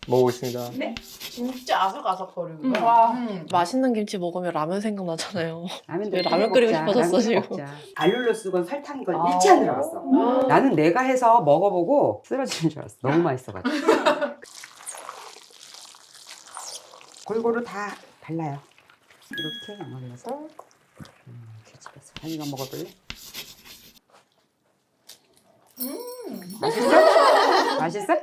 먹어보겠습니다. 네? 진짜 아삭아삭거리고. 와. 맛있는 김치 먹으면 라면 생각나잖아요. 라면도 왜 라면 끓이고 싶어졌어, 라면 지금. 먹자. 알룰로스건 설탕 이건 일치 안 들어갔어. 나는 내가 해서 먹어보고 쓰러지는 줄 알았어. 너무 맛있어가지고. 골고루 다 발라요. 이렇게 올려서 뒤집어서. 한이가 먹어볼래? 맛있어? 맛있어?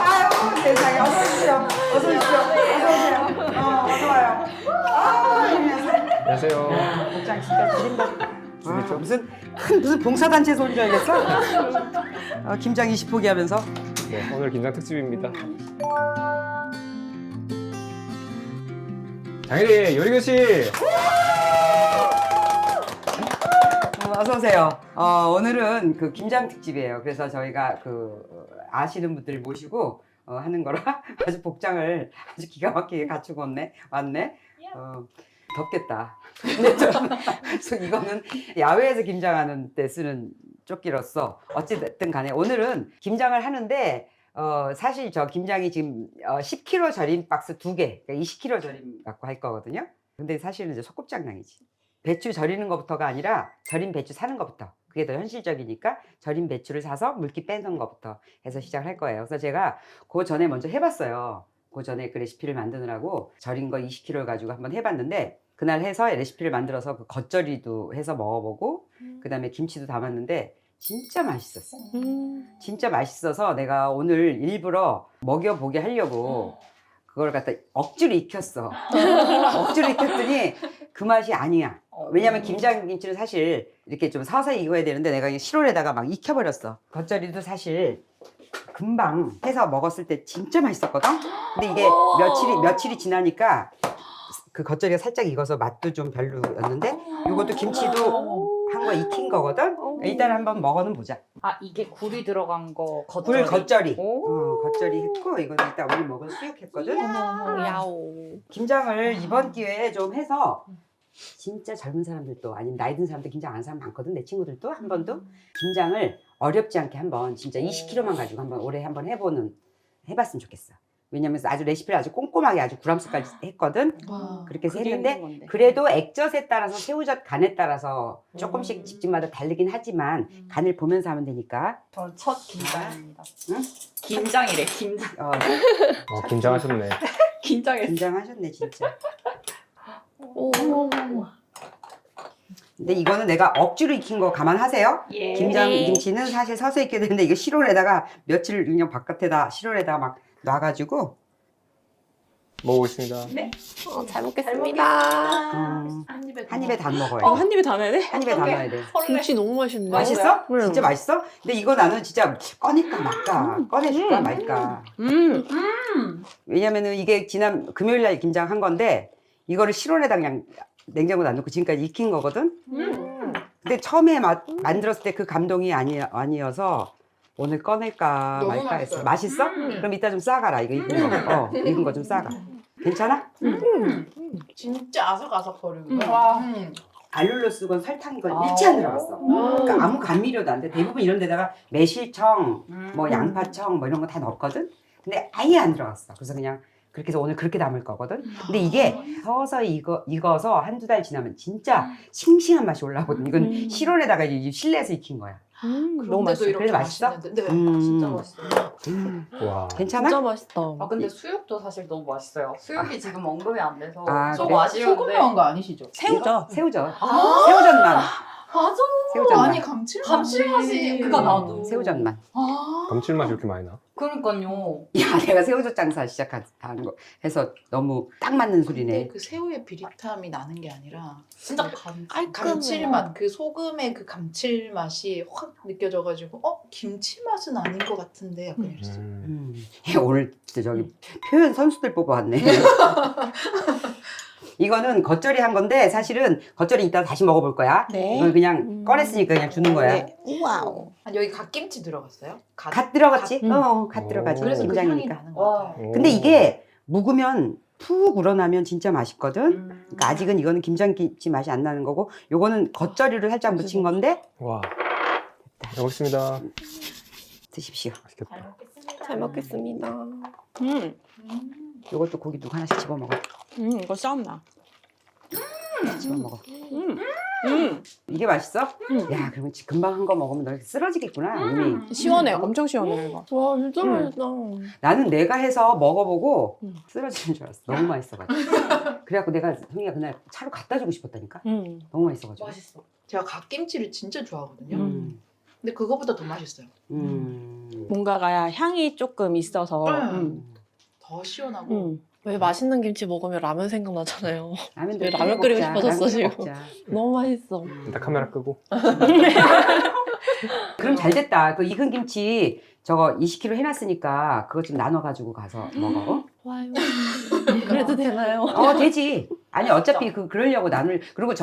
아유 세상에 어서 오십시오. 어서 오십시오. 어서 오세요. 어서 와요. 안녕하세요. 복장 진짜 드린다. 무슨 봉사단체에서 온 줄 알겠어? 김장 20포기 하면서. 네, 오늘 김장 특집입니다. 장일이 요리교실! 어서 오세요. 오늘은 그 김장 특집이에요. 그래서 저희가 아시는 분들 모시고 하는 거라 아주 복장을 아주 기가 막히게 갖추고 왔네. 덥겠다. 그래서 이거는 야외에서 김장하는 때 쓰는 조끼로서 어찌됐든 간에 오늘은 김장을 하는데 사실 저 김장이 지금 10kg 절임 박스 2개, 그러니까 20kg 절임 갖고 할 거거든요. 근데 사실은 이제 소꿉장난이지. 배추 절이는 것부터가 아니라 절임 배추 사는 것부터. 그게 더 현실적이니까 절임 배추를 사서 물기 빼는 것부터 해서 시작을 할 거예요. 그래서 제가 그 전에 먼저 해봤어요. 그 전에 그 레시피를 만드느라고 절인 거 20kg를 가지고 한번 해봤는데 그날 해서 레시피를 만들어서 그 겉절이도 해서 먹어보고 그 다음에 김치도 담았는데 진짜 맛있었어. 진짜 맛있어서 내가 오늘 일부러 먹여보게 하려고 그걸 갖다 억지로 익혔어. 억지로 익혔더니 그 맛이 아니야. 왜냐면 김장김치는 사실 이렇게 좀 서서히 익어야 되는데 내가 그냥 실온에다가 막 익혀버렸어. 겉절이도 사실 금방 해서 먹었을 때 진짜 맛있었거든. 근데 이게 며칠이 지나니까 그 겉절이가 살짝 익어서 맛도 좀 별로였는데 이것도 김치도 한 거 익힌 거거든. 일단 한번 먹어는 보자. 아, 이게 굴이 들어간 거 굴 겉절이. 오. 겉절이 했고 이거는 일단 오늘 먹은 수육했거든. 야오. 김장을 이번 기회에 좀 해서 진짜 젊은 사람들도 아니면 나이 든 사람들 김장 안 하는 사람 많거든. 내 친구들도 한 번도 김장을 어렵지 않게 한번 진짜 20kg만 가지고 한번 올해 한번 해봤으면 좋겠어. 왜냐면 아주 레시피를 아주 꼼꼼하게 아주 구람수까지 했거든. 그렇게 해서 했는데 그래도 액젓에 따라서 새우젓 간에 따라서 조금씩 집집마다 다르긴 하지만 간을 보면서 하면 되니까. 전 첫 김장입니다. 응? 김장이래, 김장. 김장하셨네. 김장했어. 김장하셨네 진짜. 오. 근데 이거는 내가 억지로 익힌 거 감안하세요. 예. 김장김치는 사실 서서 익게 되는데 이게 실온에다가 며칠 그냥 바깥에다 실온에다 막 놔가지고 먹어보겠습니다. 네? 잘 먹겠습니다. 한 입에 다 먹어요. 한 입에 다 넣어야 돼? 한 입에 다 넣어야 돼. 김치 너무 맛있네. 맛있어? 네. 진짜 맛있어? 근데 이거 나는 진짜 꺼낼까 말까 꺼내줄까 말까. 왜냐면은 이게 지난 금요일날 김장한 건데 이거를 실온에다 그냥 냉장고에 안 넣고 지금까지 익힌 거거든. 근데 처음에 만들었을 때 그 감동이 아니어서 오늘 꺼낼까 너무 말까 했어. 맛있어요. 맛있어? 그럼 이따 좀 싸가라. 이거 익은 거. 익은 거 좀 싸가. 괜찮아? 진짜 아삭아삭거리고. 와. 알룰로스건 설탕 이건 일치 안 들어갔어. 그러니까 아무 감미료도 안 돼. 대부분 이런 데다가 매실청, 뭐 양파청 뭐 이런 거 다 넣었거든. 근데 아예 안 들어갔어. 그래서 그냥 그렇게 해서 오늘 그렇게 담을 거거든. 근데 이게 서서히 익어서 한두 달 지나면 진짜 싱싱한 맛이 올라오거든. 이건 실온에다가 이제 실내에서 익힌 거야. 너무 맛있어. 이렇게 그래도 맛있어? 맛있는데. 네, 진짜 맛있어요. 와. 괜찮아? 진짜 맛있다. 아, 근데 수육도 사실 너무 맛있어요. 수육이 지금 언급이 안 돼서 아, 좀 그래? 아쉬운데. 소금 넣은 거 아니시죠? 새우젓. 새우젓. 아, 새우젓만. 맞아. 새우젓만. 아니 감칠맛이 그거 나도. 새우젓만. 아, 감칠맛이 이렇게 많이 나? 그러니까요. 야, 내가 새우젓 장사 시작한 거 해서 너무 딱 맞는 근데 소리네. 그 새우의 비릿함이 나는 게 아니라 진짜 감칠맛, 그 소금의 그 감칠맛이 확 느껴져가지고 김치 맛은 아닌 것 같은데 약간 이랬어요. 야, 오늘 진짜 저기 표현 선수들 뽑아왔네. 이거는 겉절이 한 건데 사실은 겉절이 이따 다시 먹어볼 거야. 네. 이건 그냥 꺼냈으니까 그냥 주는 거야. 네. 와우. 아, 여기 갓김치 들어갔어요? 갓 들어갔지? 갓 오. 들어가지. 그래서 그 향이 김장이니까. 나는 것 와. 같아요. 근데 이게 묵으면 푹 우러나면 진짜 맛있거든. 그러니까 아직은 이거는 김장김치 맛이 안 나는 거고, 요거는 겉절이를 살짝 묻힌 건데 와. 잘 먹겠습니다. 드십시오. 맛있겠다. 잘 먹겠습니다. 요것도 고기 누구 하나씩 집어 먹어. 이거 싸움나. 집어 먹어. 음. 이게 맛있어? 음. 야, 그러면 금방 한 거 먹으면 너 이렇게 쓰러지겠구나. 이미. 시원해. 엄청 시원해 이거. 와 진짜 맛있다. 나는 내가 해서 먹어보고 음. 쓰러지는 줄 알았어. 너무 맛있어가지고. 그래갖고 내가 성희가 그날 차로 갖다 주고 싶었다니까. 너무 맛있어가지고. 맛있어. 제가 갓김치를 진짜 좋아하거든요. 근데 그거보다 더 맛있어요. 뭔가가 향이 조금 있어서. 더 시원하고. 왜 맛있는 김치 먹으면 라면 생각나잖아요. 라면도 왜 라면 끓이고 먹자. 싶어졌어, 라면 지금. 먹자. 너무 맛있어. 일단 카메라 끄고. 그럼 잘 됐다. 그 익은 김치 저거 20kg 해놨으니까 그거 좀 나눠가지고 가서 먹어. 와요. 그래도 되나요? 되지. 아니 어차피 그러려고 나눌. 그리고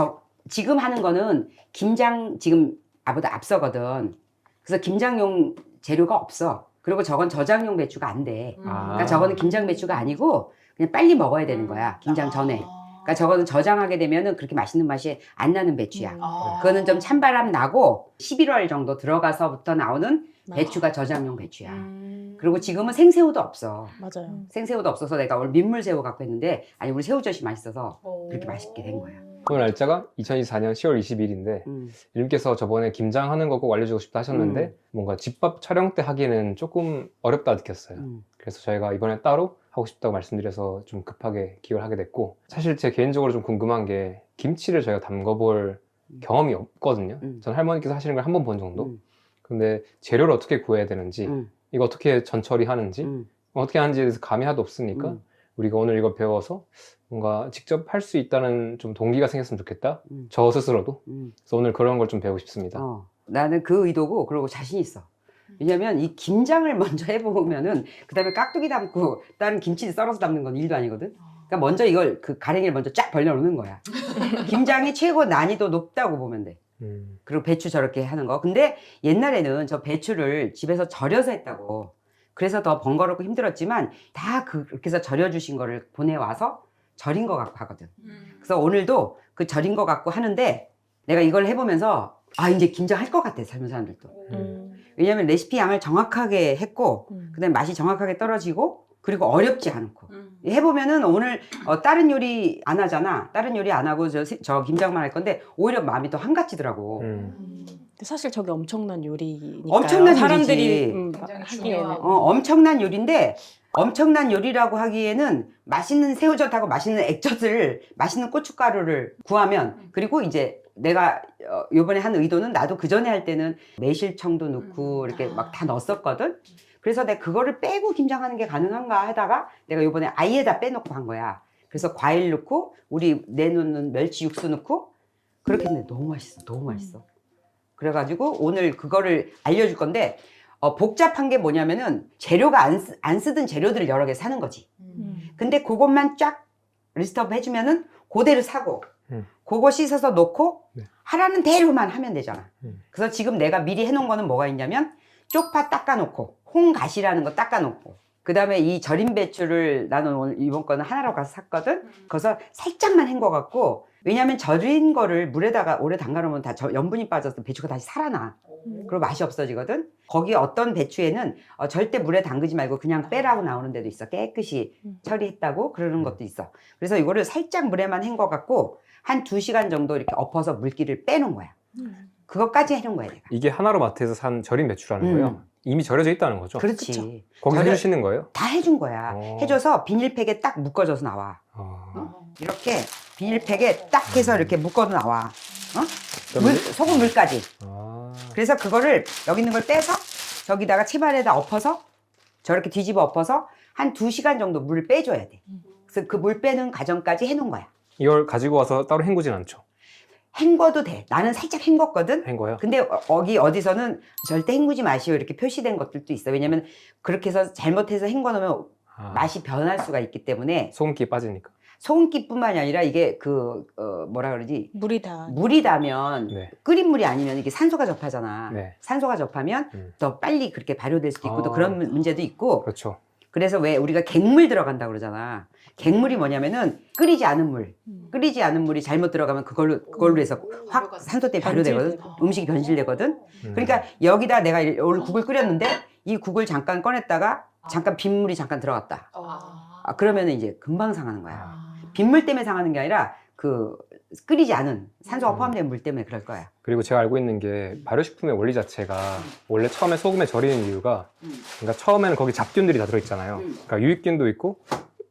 지금 하는 거는 김장 지금 나보다 앞서거든. 그래서 김장용 재료가 없어. 그리고 저건 저장용 배추가 안 돼. 그러니까 저거는 김장 배추가 아니고 그냥 빨리 먹어야 되는 거야. 김장 전에. 그러니까 저거는 저장하게 되면은 그렇게 맛있는 맛이 안 나는 배추야. 그거는 좀 찬바람 나고 11월 정도 들어가서부터 나오는 배추가 저장용 배추야. 그리고 지금은 생새우도 없어. 맞아요. 생새우도 없어서 내가 오늘 민물새우 갖고 했는데 아니 우리 새우젓이 맛있어서 그렇게 맛있게 된 거야. 오늘 날짜가 2024년 10월 20일인데 이님께서 저번에 김장하는 거 꼭 알려주고 싶다 하셨는데 뭔가 집밥 촬영 때 하기는 조금 어렵다 느꼈어요. 그래서 저희가 이번에 따로 하고 싶다고 말씀드려서 좀 급하게 기획을 하게 됐고, 사실 제 개인적으로 좀 궁금한 게 김치를 저희가 담궈볼 경험이 없거든요. 전 할머니께서 하시는 걸 한 번 본 정도. 근데 재료를 어떻게 구해야 되는지, 이거 어떻게 전처리 하는지, 어떻게 하는지에 대해서 감이 하나도 없으니까 우리가 오늘 이거 배워서 뭔가 직접 할 수 있다는 좀 동기가 생겼으면 좋겠다. 저 스스로도. 그래서 오늘 그런 걸 좀 배우고 싶습니다. 나는 그 의도고 그리고 자신 있어. 왜냐면 이 김장을 먼저 해보면은 그 다음에 깍두기 담고 다른 김치 썰어서 담는 건 일도 아니거든. 그러니까 먼저 이걸 그 가랭이를 먼저 쫙 벌려놓는 거야. 김장이 최고 난이도 높다고 보면 돼. 그리고 배추 저렇게 하는 거. 근데 옛날에는 저 배추를 집에서 절여서 했다고. 그래서 더 번거롭고 힘들었지만 다 그렇게 해서 절여주신 거를 보내와서 절인 거 갖고 하거든. 그래서 오늘도 그 절인 거 갖고 하는데 내가 이걸 해보면서 이제 김장할 것 같아, 젊은 사람들도. 왜냐면 레시피 양을 정확하게 했고 그다음에 맛이 정확하게 떨어지고 그리고 어렵지 않고 해보면은 오늘 다른 요리 안 하잖아. 다른 요리 안 하고 저 김장만 할 건데 오히려 마음이 더 한가지더라고. 사실 저게 엄청난 요리니까요. 엄청난 사람들이 요리지. 굉장히 하기에는 중요하고. 엄청난 요리인데 엄청난 요리라고 하기에는 맛있는 새우젓하고 맛있는 액젓을 맛있는 고춧가루를 구하면 그리고 이제 내가 요번에 한 의도는 나도 그 전에 할 때는 매실청도 넣고 이렇게 막 다 넣었었거든. 그래서 내가 그거를 빼고 김장하는 게 가능한가 하다가 내가 요번에 아예 다 빼놓고 한 거야. 그래서 과일 넣고 우리 내놓는 멸치 육수 넣고 그렇게 했는데 너무 맛있어. 너무 맛있어. 그래가지고 오늘 그거를 알려줄 건데 복잡한 게 뭐냐면은 재료가 안 쓰던 재료들을 여러 개 사는 거지. 근데 그것만 쫙 리스트업 해주면은 그대로 사고 그거 씻어서 넣고 하라는 대로만 하면 되잖아. 그래서 지금 내가 미리 해놓은 거는 뭐가 있냐면 쪽파 닦아놓고 홍가시라는 거 닦아놓고 그 다음에 이 절인 배추를 나는 오늘 이번 거는 하나로 가서 샀거든. 그래서 살짝만 헹궈갖고 왜냐면 절인 거를 물에다가 오래 담가놓으면 다 염분이 빠져서 배추가 다시 살아나. 그리고 맛이 없어지거든. 거기 어떤 배추에는 절대 물에 담그지 말고 그냥 빼라고 나오는 데도 있어. 깨끗이 처리했다고 그러는 것도 있어. 그래서 이거를 살짝 물에만 헹궈갖고 한 2시간 정도 이렇게 엎어서 물기를 빼놓은 거야. 그것까지 해놓은 거야 내가. 이게 하나로 마트에서 산 절인 배추라는 거예요? 이미 절여져 있다는 거죠? 그렇지. 거기서 해주시는 거예요? 다 해준 거야. 해줘서 비닐팩에 딱 묶어져서 나와. 이렇게 비닐팩에 딱 해서 이렇게 묶어도 나와. 소금 물까지. 그래서 그거를 여기 있는 걸 빼서 저기다가 채반에다 엎어서 저렇게 뒤집어 엎어서 한 2시간 정도 물을 빼줘야 돼. 그래서 그 물 빼는 과정까지 해놓은 거야. 이걸 가지고 와서 따로 헹구진 않죠? 헹궈도 돼. 나는 살짝 헹궜거든. 헹궈요? 근데 어디서는 절대 헹구지 마시오 이렇게 표시된 것들도 있어. 왜냐면 그렇게 해서 잘못해서 헹궈 놓으면 맛이 변할 수가 있기 때문에 소금기 빠지니까. 소금기뿐만이 아니라 이게 뭐라 그러지? 물이 닿으면 네. 끓인 물이 아니면 이게 산소가 접하잖아. 네. 산소가 접하면 더 빨리 그렇게 발효될 수도 있고 또 아. 그런 문제도 있고. 그렇죠. 그래서 왜 우리가 갱물 들어간다 그러잖아. 갱물이 뭐냐면은 끓이지 않은 물. 끓이지 않은 물이 잘못 들어가면 그걸로 해서 확 산소 때문에 발효되거든. 음식이 변질되거든. 그러니까 여기다 내가 오늘 국을 끓였는데 이 국을 잠깐 꺼냈다가 잠깐 빗물이 잠깐 들어갔다. 그러면은 이제 금방 상하는 거야. 빗물 때문에 상하는 게 아니라 끓이지 않은 산소가 포함된 물 때문에 그럴 거야. 그리고 제가 알고 있는 게 발효식품의 원리 자체가 원래 처음에 소금에 절이는 이유가 그러니까 처음에는 거기 잡균들이 다 들어있잖아요. 그러니까 유익균도 있고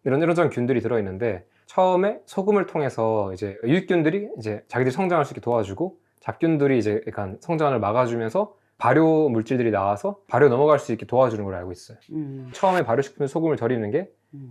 이런저런 균들이 들어있는데 처음에 소금을 통해서 이제 유익균들이 이제 자기들이 성장할 수 있게 도와주고 잡균들이 이제 약간 성장을 막아주면서 발효 물질들이 나와서 발효 넘어갈 수 있게 도와주는 걸 알고 있어요. 처음에 발효식품에 소금을 절이는 게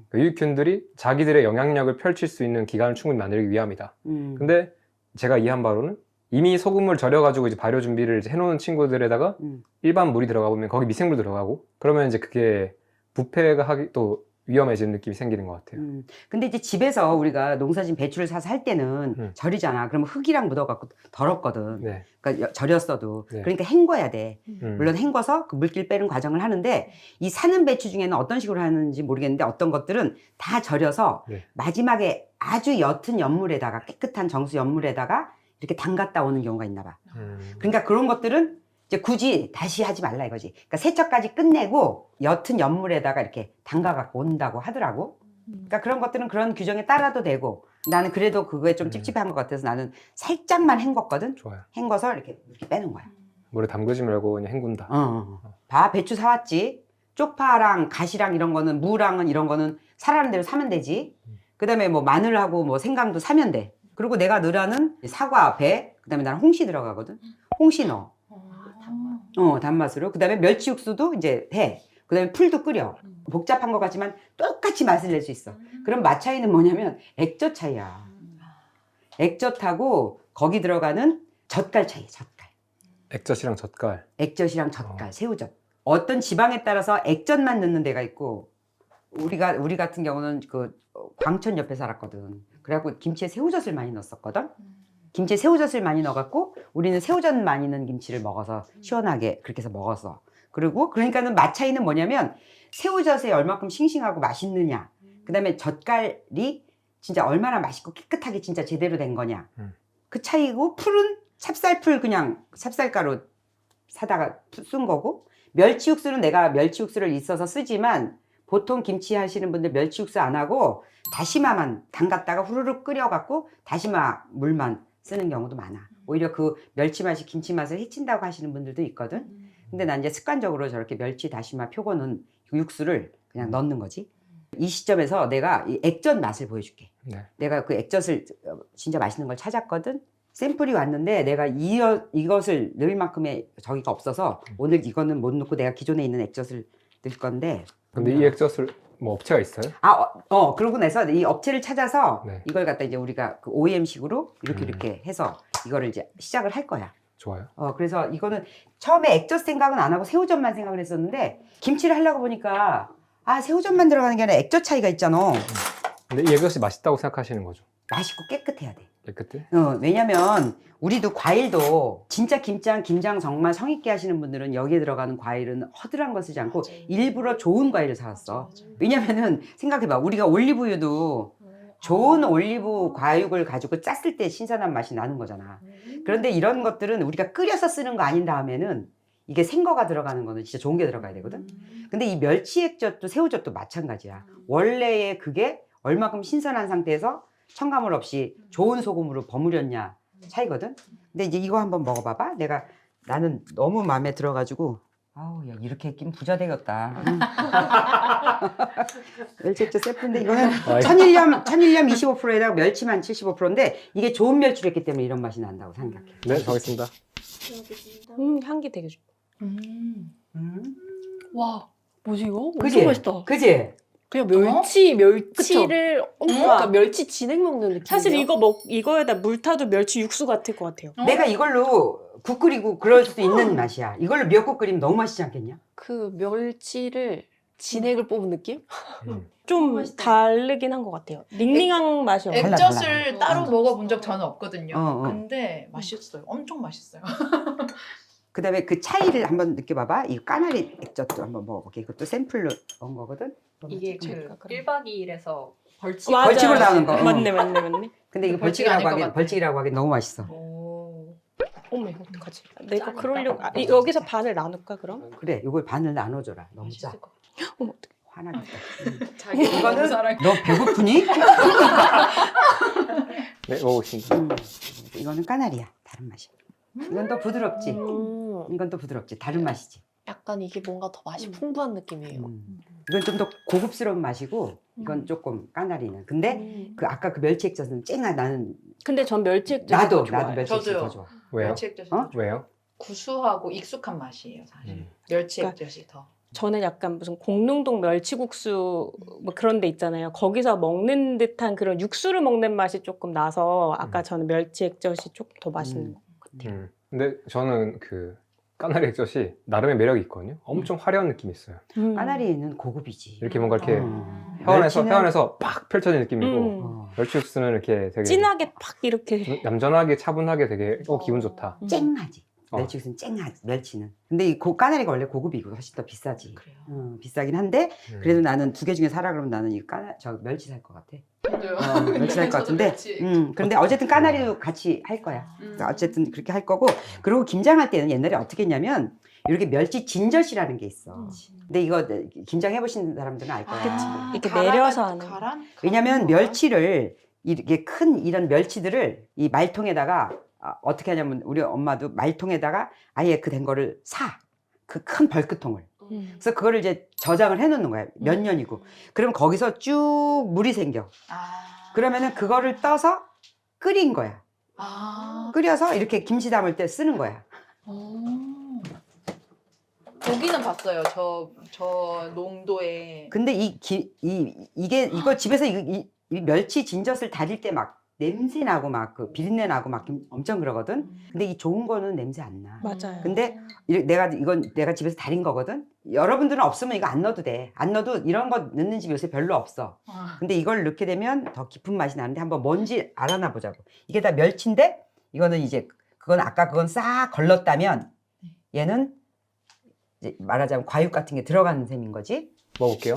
그 유익균들이 자기들의 영향력을 펼칠 수 있는 기간을 충분히 만들기 위함이다. 근데 제가 이해한 바로는 이미 소금을 절여가지고 이제 발효 준비를 이제 해놓은 친구들에다가 일반 물이 들어가 보면 거기 미생물 들어가고 그러면 이제 그게 부패가 하기 또 위험해지는 느낌이 생기는 것 같아요. 근데 이제 집에서 우리가 농사진 배추를 사서 할 때는 절이잖아. 그러면 흙이랑 묻어갖고 더럽거든. 네. 그러니까 절였어도. 네. 그러니까 헹궈야 돼. 물론 헹궈서 그 물기를 빼는 과정을 하는데 이 사는 배추 중에는 어떤 식으로 하는지 모르겠는데 어떤 것들은 다 절여서 네. 마지막에 아주 옅은 연물에다가 깨끗한 정수 연물에다가 이렇게 담갔다 오는 경우가 있나 봐. 그러니까 그런 것들은 이제 굳이 다시 하지 말라 이거지. 그러니까 세척까지 끝내고 옅은 연물에다가 이렇게 담가갖고 온다고 하더라고. 그러니까 그런 것들은 그런 규정에 따라도 되고 나는 그래도 그거에 좀 찝찝한 것 같아서 나는 살짝만 헹궜거든. 좋아요. 헹궈서 이렇게 빼는 거야. 물에 담그지 말고 그냥 헹군다. 봐, 배추 사왔지. 쪽파랑 가시랑 이런 거는 무랑은 이런 거는 사라는 대로 사면 되지. 그다음에 뭐 마늘하고 뭐 생강도 사면 돼. 그리고 내가 넣으라는 사과, 배, 그다음에 나는 홍시 들어가거든. 홍시 넣어. 단맛으로. 그다음에 멸치 육수도 이제 해. 그다음에 풀도 끓여. 복잡한 것 같지만 똑같이 맛을 낼 수 있어. 그럼 맛 차이는 뭐냐면 액젓 차이야. 액젓하고 거기 들어가는 젓갈 차이, 젓갈. 액젓이랑 젓갈. 액젓이랑 젓갈, 새우젓. 어떤 지방에 따라서 액젓만 넣는 데가 있고 우리 같은 경우는 광천 옆에 살았거든. 그래갖고 김치에 새우젓을 많이 넣었었거든. 김치에 새우젓을 많이 넣어갖고 우리는 새우젓 많이 넣은 김치를 먹어서 시원하게 그렇게 해서 먹었어. 그리고 그러니까는 맛 차이는 뭐냐면 새우젓에 얼마큼 싱싱하고 맛있느냐. 그다음에 젓갈이 진짜 얼마나 맛있고 깨끗하게 진짜 제대로 된 거냐. 그 차이고 풀은 찹쌀풀 그냥 찹쌀가루 사다가 쓴 거고 멸치 육수는 내가 멸치 육수를 있어서 쓰지만 보통 김치 하시는 분들 멸치 육수 안 하고 다시마만 담갔다가 후루룩 끓여갖고 다시마 물만 쓰는 경우도 많아. 오히려 그 멸치 맛이 김치 맛을 해친다고 하시는 분들도 있거든. 근데 난 이제 습관적으로 저렇게 멸치 다시마 표고는 육수를 그냥 넣는 거지. 이 시점에서 내가 이 액젓 맛을 보여줄게. 네. 내가 그 액젓을 진짜 맛있는 걸 찾았거든. 샘플이 왔는데 내가 이것을 넣을 만큼의 저기가 없어서 오늘 이거는 못 넣고 내가 기존에 있는 액젓을 넣을 건데. 근데 이 액젓을 뭐 업체가 있어요? 그러고 나서 이 업체를 찾아서 네. 이걸 갖다 이제 우리가 그 OEM식으로 이렇게 해서 이거를 이제 시작을 할 거야. 좋아요. 그래서 이거는 처음에 액젓 생각은 안 하고 새우젓만 생각을 했었는데 김치를 하려고 보니까 새우젓만 들어가는 게 아니라 액젓 차이가 있잖아. 근데 이 액젓이 맛있다고 생각하시는 거죠? 맛있고 깨끗해야 돼. 깨끗해? 왜냐면 우리도 과일도 진짜 김장 정말 성의있게 하시는 분들은 여기에 들어가는 과일은 허드란 거 쓰지 않고 일부러 좋은 과일을 사왔어. 왜냐면은 생각해봐. 우리가 올리브유도 좋은 올리브 과육을 가지고 짰을 때 신선한 맛이 나는 거잖아. 그런데 이런 것들은 우리가 끓여서 쓰는 거 아닌 다음에는 이게 생거가 들어가는 거는 진짜 좋은 게 들어가야 되거든. 근데 이 멸치 액젓도 새우젓도 마찬가지야. 원래의 그게 얼마큼 신선한 상태에서 첨가물 없이 좋은 소금으로 버무렸냐 차이거든. 근데 이제 이거 한번 먹어봐봐. 나는 너무 마음에 들어가지고 야 이렇게 했긴 부자 되겠다. 멸치 액젓 세트인데 이거는 천일염 25%에다가 멸치만 75%인데 이게 좋은 멸치로 했기 때문에 이런 맛이 난다고 생각해. 네, 정했습니다. 향기 되게 좋다. 와, 뭐지 이거? 그지? 엄청 맛있다. 그지? 그냥 멸치를 그러니까 멸치 진액 먹는 느낌. 사실 이거에다 물 타도 멸치 육수 같을 것 같아요. 내가 이걸로 국 끓이고 그럴 수도 있는 맛이야. 이걸로 미역국 끓이면 너무 맛있지 않겠냐? 그 멸치를 진액을 뽑은 느낌? 좀 다르긴 한 것 같아요. 닝닝한 맛이 없어요. 달라, 액젓을 따로 먹어본 적 저는 없거든요. 어. 근데 맛있어요. 엄청 맛있어요. 그다음에 그 차이를 한번 느껴봐봐. 이 까나리 액젓도 한번 먹어볼게. 이것도 샘플로 온 거거든. 이게 그 그럼. 1박 2일에서 벌칙 맞아요. 벌칙으로 나오는 거. 맞네. 근데 이거 벌칙 아닐 벌칙이라고 것 하긴 같아. 벌칙이라고 하긴 너무 맛있어. 오. 어머 어떡하지? 내가 그러려고 여기서 반을 나눌까 그럼? 그래, 이걸 반을 나눠줘라. 너무 짜. 맛있을 것 같아요. 어머 어떡해. 화나겠다. 자기 이거는 사랑. 너 배고프니? 네, 먹어보겠습니다. 이거는 까나리야. 다른 맛이야. 이건 더 부드럽지. 이건 또 부드럽지. 다른 맛이지. 약간 이게 뭔가 더 맛이 풍부한 느낌이에요. 이건 좀 더 고급스러운 맛이고 이건 조금 까나리는. 근데 그 아까 그 멸치 액젓은 쨍아 나는 근데 전 멸치 액젓이 나도 더 좋아요. 멸치 액젓이 저도요. 더 좋아. 왜요? 멸치 액젓이 어? 더 왜요? 구수하고 익숙한 맛이에요, 사실. 음. 멸치 그러니까 액젓이 더. 저는 약간 무슨 공릉동 멸치국수 뭐 그런 데 있잖아요. 거기서 먹는 듯한 그런 육수를 먹는 맛이 조금 나서 아까 저는 멸치 액젓이 조금 더 맛있는 것 같아요. 근데 저는 그 까나리 액젓이 나름의 매력이 있거든요. 엄청 화려한 느낌이 있어요. 까나리는 고급이지. 이렇게 뭔가 이렇게 어. 회원에서 멸치는- 회원에서 팍 펼쳐진 느낌이고 어. 멸치 육수는 이렇게 되게 진하게 팍 이렇게 얌전하게 차분하게 되게 기분 좋다. 쨍하지. 어. 멸치국수는 쨍하지. 멸치는. 근데 이 까나리가 원래 고급이고 훨씬 더 비싸지. 그래요. 비싸긴 한데 음. 그래도 나는 두 개 중에 사라 그러면 나는 이 저 멸치 살 것 같아. 저도요. 멸치 살 것 저도 같은데. 멸치. 그런데 어쨌든 까나리도 같이 할 거야. 어쨌든 그렇게 할 거고. 그리고 김장할 때는 옛날에 어떻게 했냐면 이렇게 멸치 진젓이라는 게 있어. 근데 이거 김장 해보신 사람들은 알 거야. 아, 이렇게 갈아- 내려서 하는 왜냐면 멸치를 이렇게 큰 이런 멸치들을 이 말통에다가 어떻게 하냐면 우리 엄마도 말통에다가 아예 그 된 거를 사. 그 큰 벌크통을. 그래서 그거를 이제 저장을 해놓는 거야. 몇 년이고. 그럼 거기서 쭉 물이 생겨. 아. 그러면은 그거를 떠서 끓인 거야. 아. 끓여서 이렇게 김치 담을 때 쓰는 거야. 보기는 봤어요. 저 농도에. 근데 이거 집에서 이 멸치 진젓을 다릴 때 막 냄새 나고 막 그 비린내 나고 막 엄청 그러거든. 근데 이 좋은 거는 냄새 안 나. 맞아요. 근데 이건 내가 집에서 다린 거거든. 여러분들은 없으면 이거 안 넣어도 돼. 안 넣어도 이런 거 넣는 집 요새 별로 없어. 근데 이걸 넣게 되면 더 깊은 맛이 나는데 한번 뭔지 알아나 보자고. 이게 다 멸치인데 이거는 이제 그건 싹 걸렀다면 얘는 이제 말하자면 과육 같은 게 들어가는 셈인 거지. 먹어볼게요.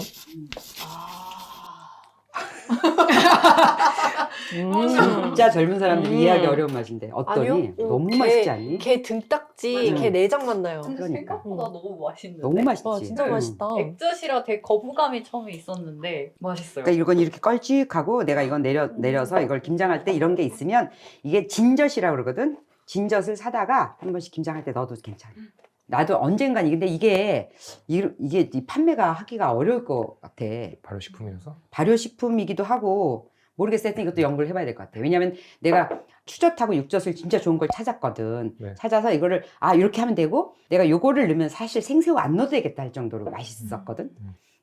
진짜 젊은 사람들이 이해하기 어려운 맛인데 어떠니? 아니요. 너무 게- 맛있지 않니? 게 등딱지, 맞아. 게 내장 맛 나요. 근데 그러니까. 생각보다 너무 맛있는데. 너무 맛있지. 와 진짜 응. 맛있다. 액젓이라 되게 거부감이 처음에 있었는데 맛있어요. 그러니까 이건 이렇게 껄찍하고 내가 이건 내려서 이걸 김장할 때 이런 게 있으면 이게 진젓이라고 그러거든. 진젓을 사다가 한 번씩 김장할 때 넣어도 괜찮아. 나도 언젠간 근데 이게 이 판매가 하기가 어려울 것 같아. 발효식품이라서. 발효식품이기도 하고 모르겠어. 하여튼 이것도 연구를 해봐야 될 것 같아. 왜냐면 내가 추젓하고 육젓을 진짜 좋은 걸 찾았거든. 네. 찾아서 이거를 이렇게 하면 되고 내가 요거를 넣으면 사실 생새우 안 넣어도 되겠다 할 정도로 맛있었거든.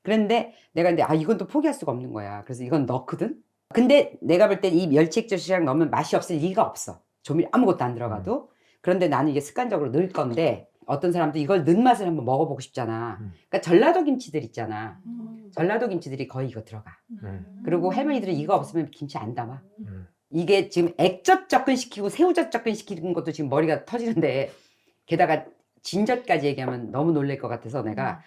그런데 내가 이건 또 포기할 수가 없는 거야. 그래서 이건 넣거든. 근데 내가 볼 때 이 멸치 액젓이랑 넣으면 맛이 없을 리가 없어. 조미료 아무것도 안 들어가도. 그런데 나는 이게 습관적으로 넣을 건데 어떤 사람도 이걸 넣은 맛을 한번 먹어보고 싶잖아. 그러니까 전라도 김치들 있잖아. 전라도 김치들이 거의 이거 들어가. 그리고 할머니들은 이거 없으면 김치 안 담아. 이게 지금 액젓 접근시키고 새우젓 접근시키는 것도 지금 머리가 터지는데 게다가 진젓까지 얘기하면 너무 놀랄 것 같아서 내가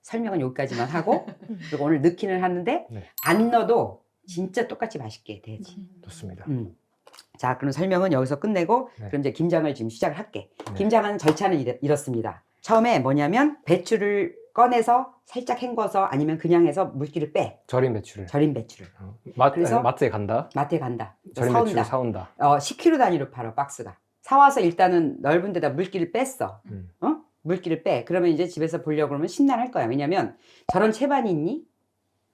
설명은 여기까지만 하고 그리고 오늘 넣기는 하는데 네. 안 넣어도 진짜 똑같이 맛있게 돼야지. 좋습니다. 자, 그럼 설명은 여기서 끝내고 네. 그럼 이제 김장을 지금 시작을 할게. 네. 김장하는 절차는 이렇습니다. 처음에 뭐냐면 배추를 꺼내서 살짝 헹궈서 아니면 그냥 해서 물기를 빼. 절인 배추를. 절인 배추를. 그래서 마트에 간다. 마트에 간다. 절인 배추를 사온다. 10kg 단위로 팔아, 박스가. 사와서 일단은 넓은 데다 물기를 뺐어. 물기를 빼. 그러면 이제 집에서 보려고 그러면 심란할 거야. 왜냐면 저런 채반이 있니?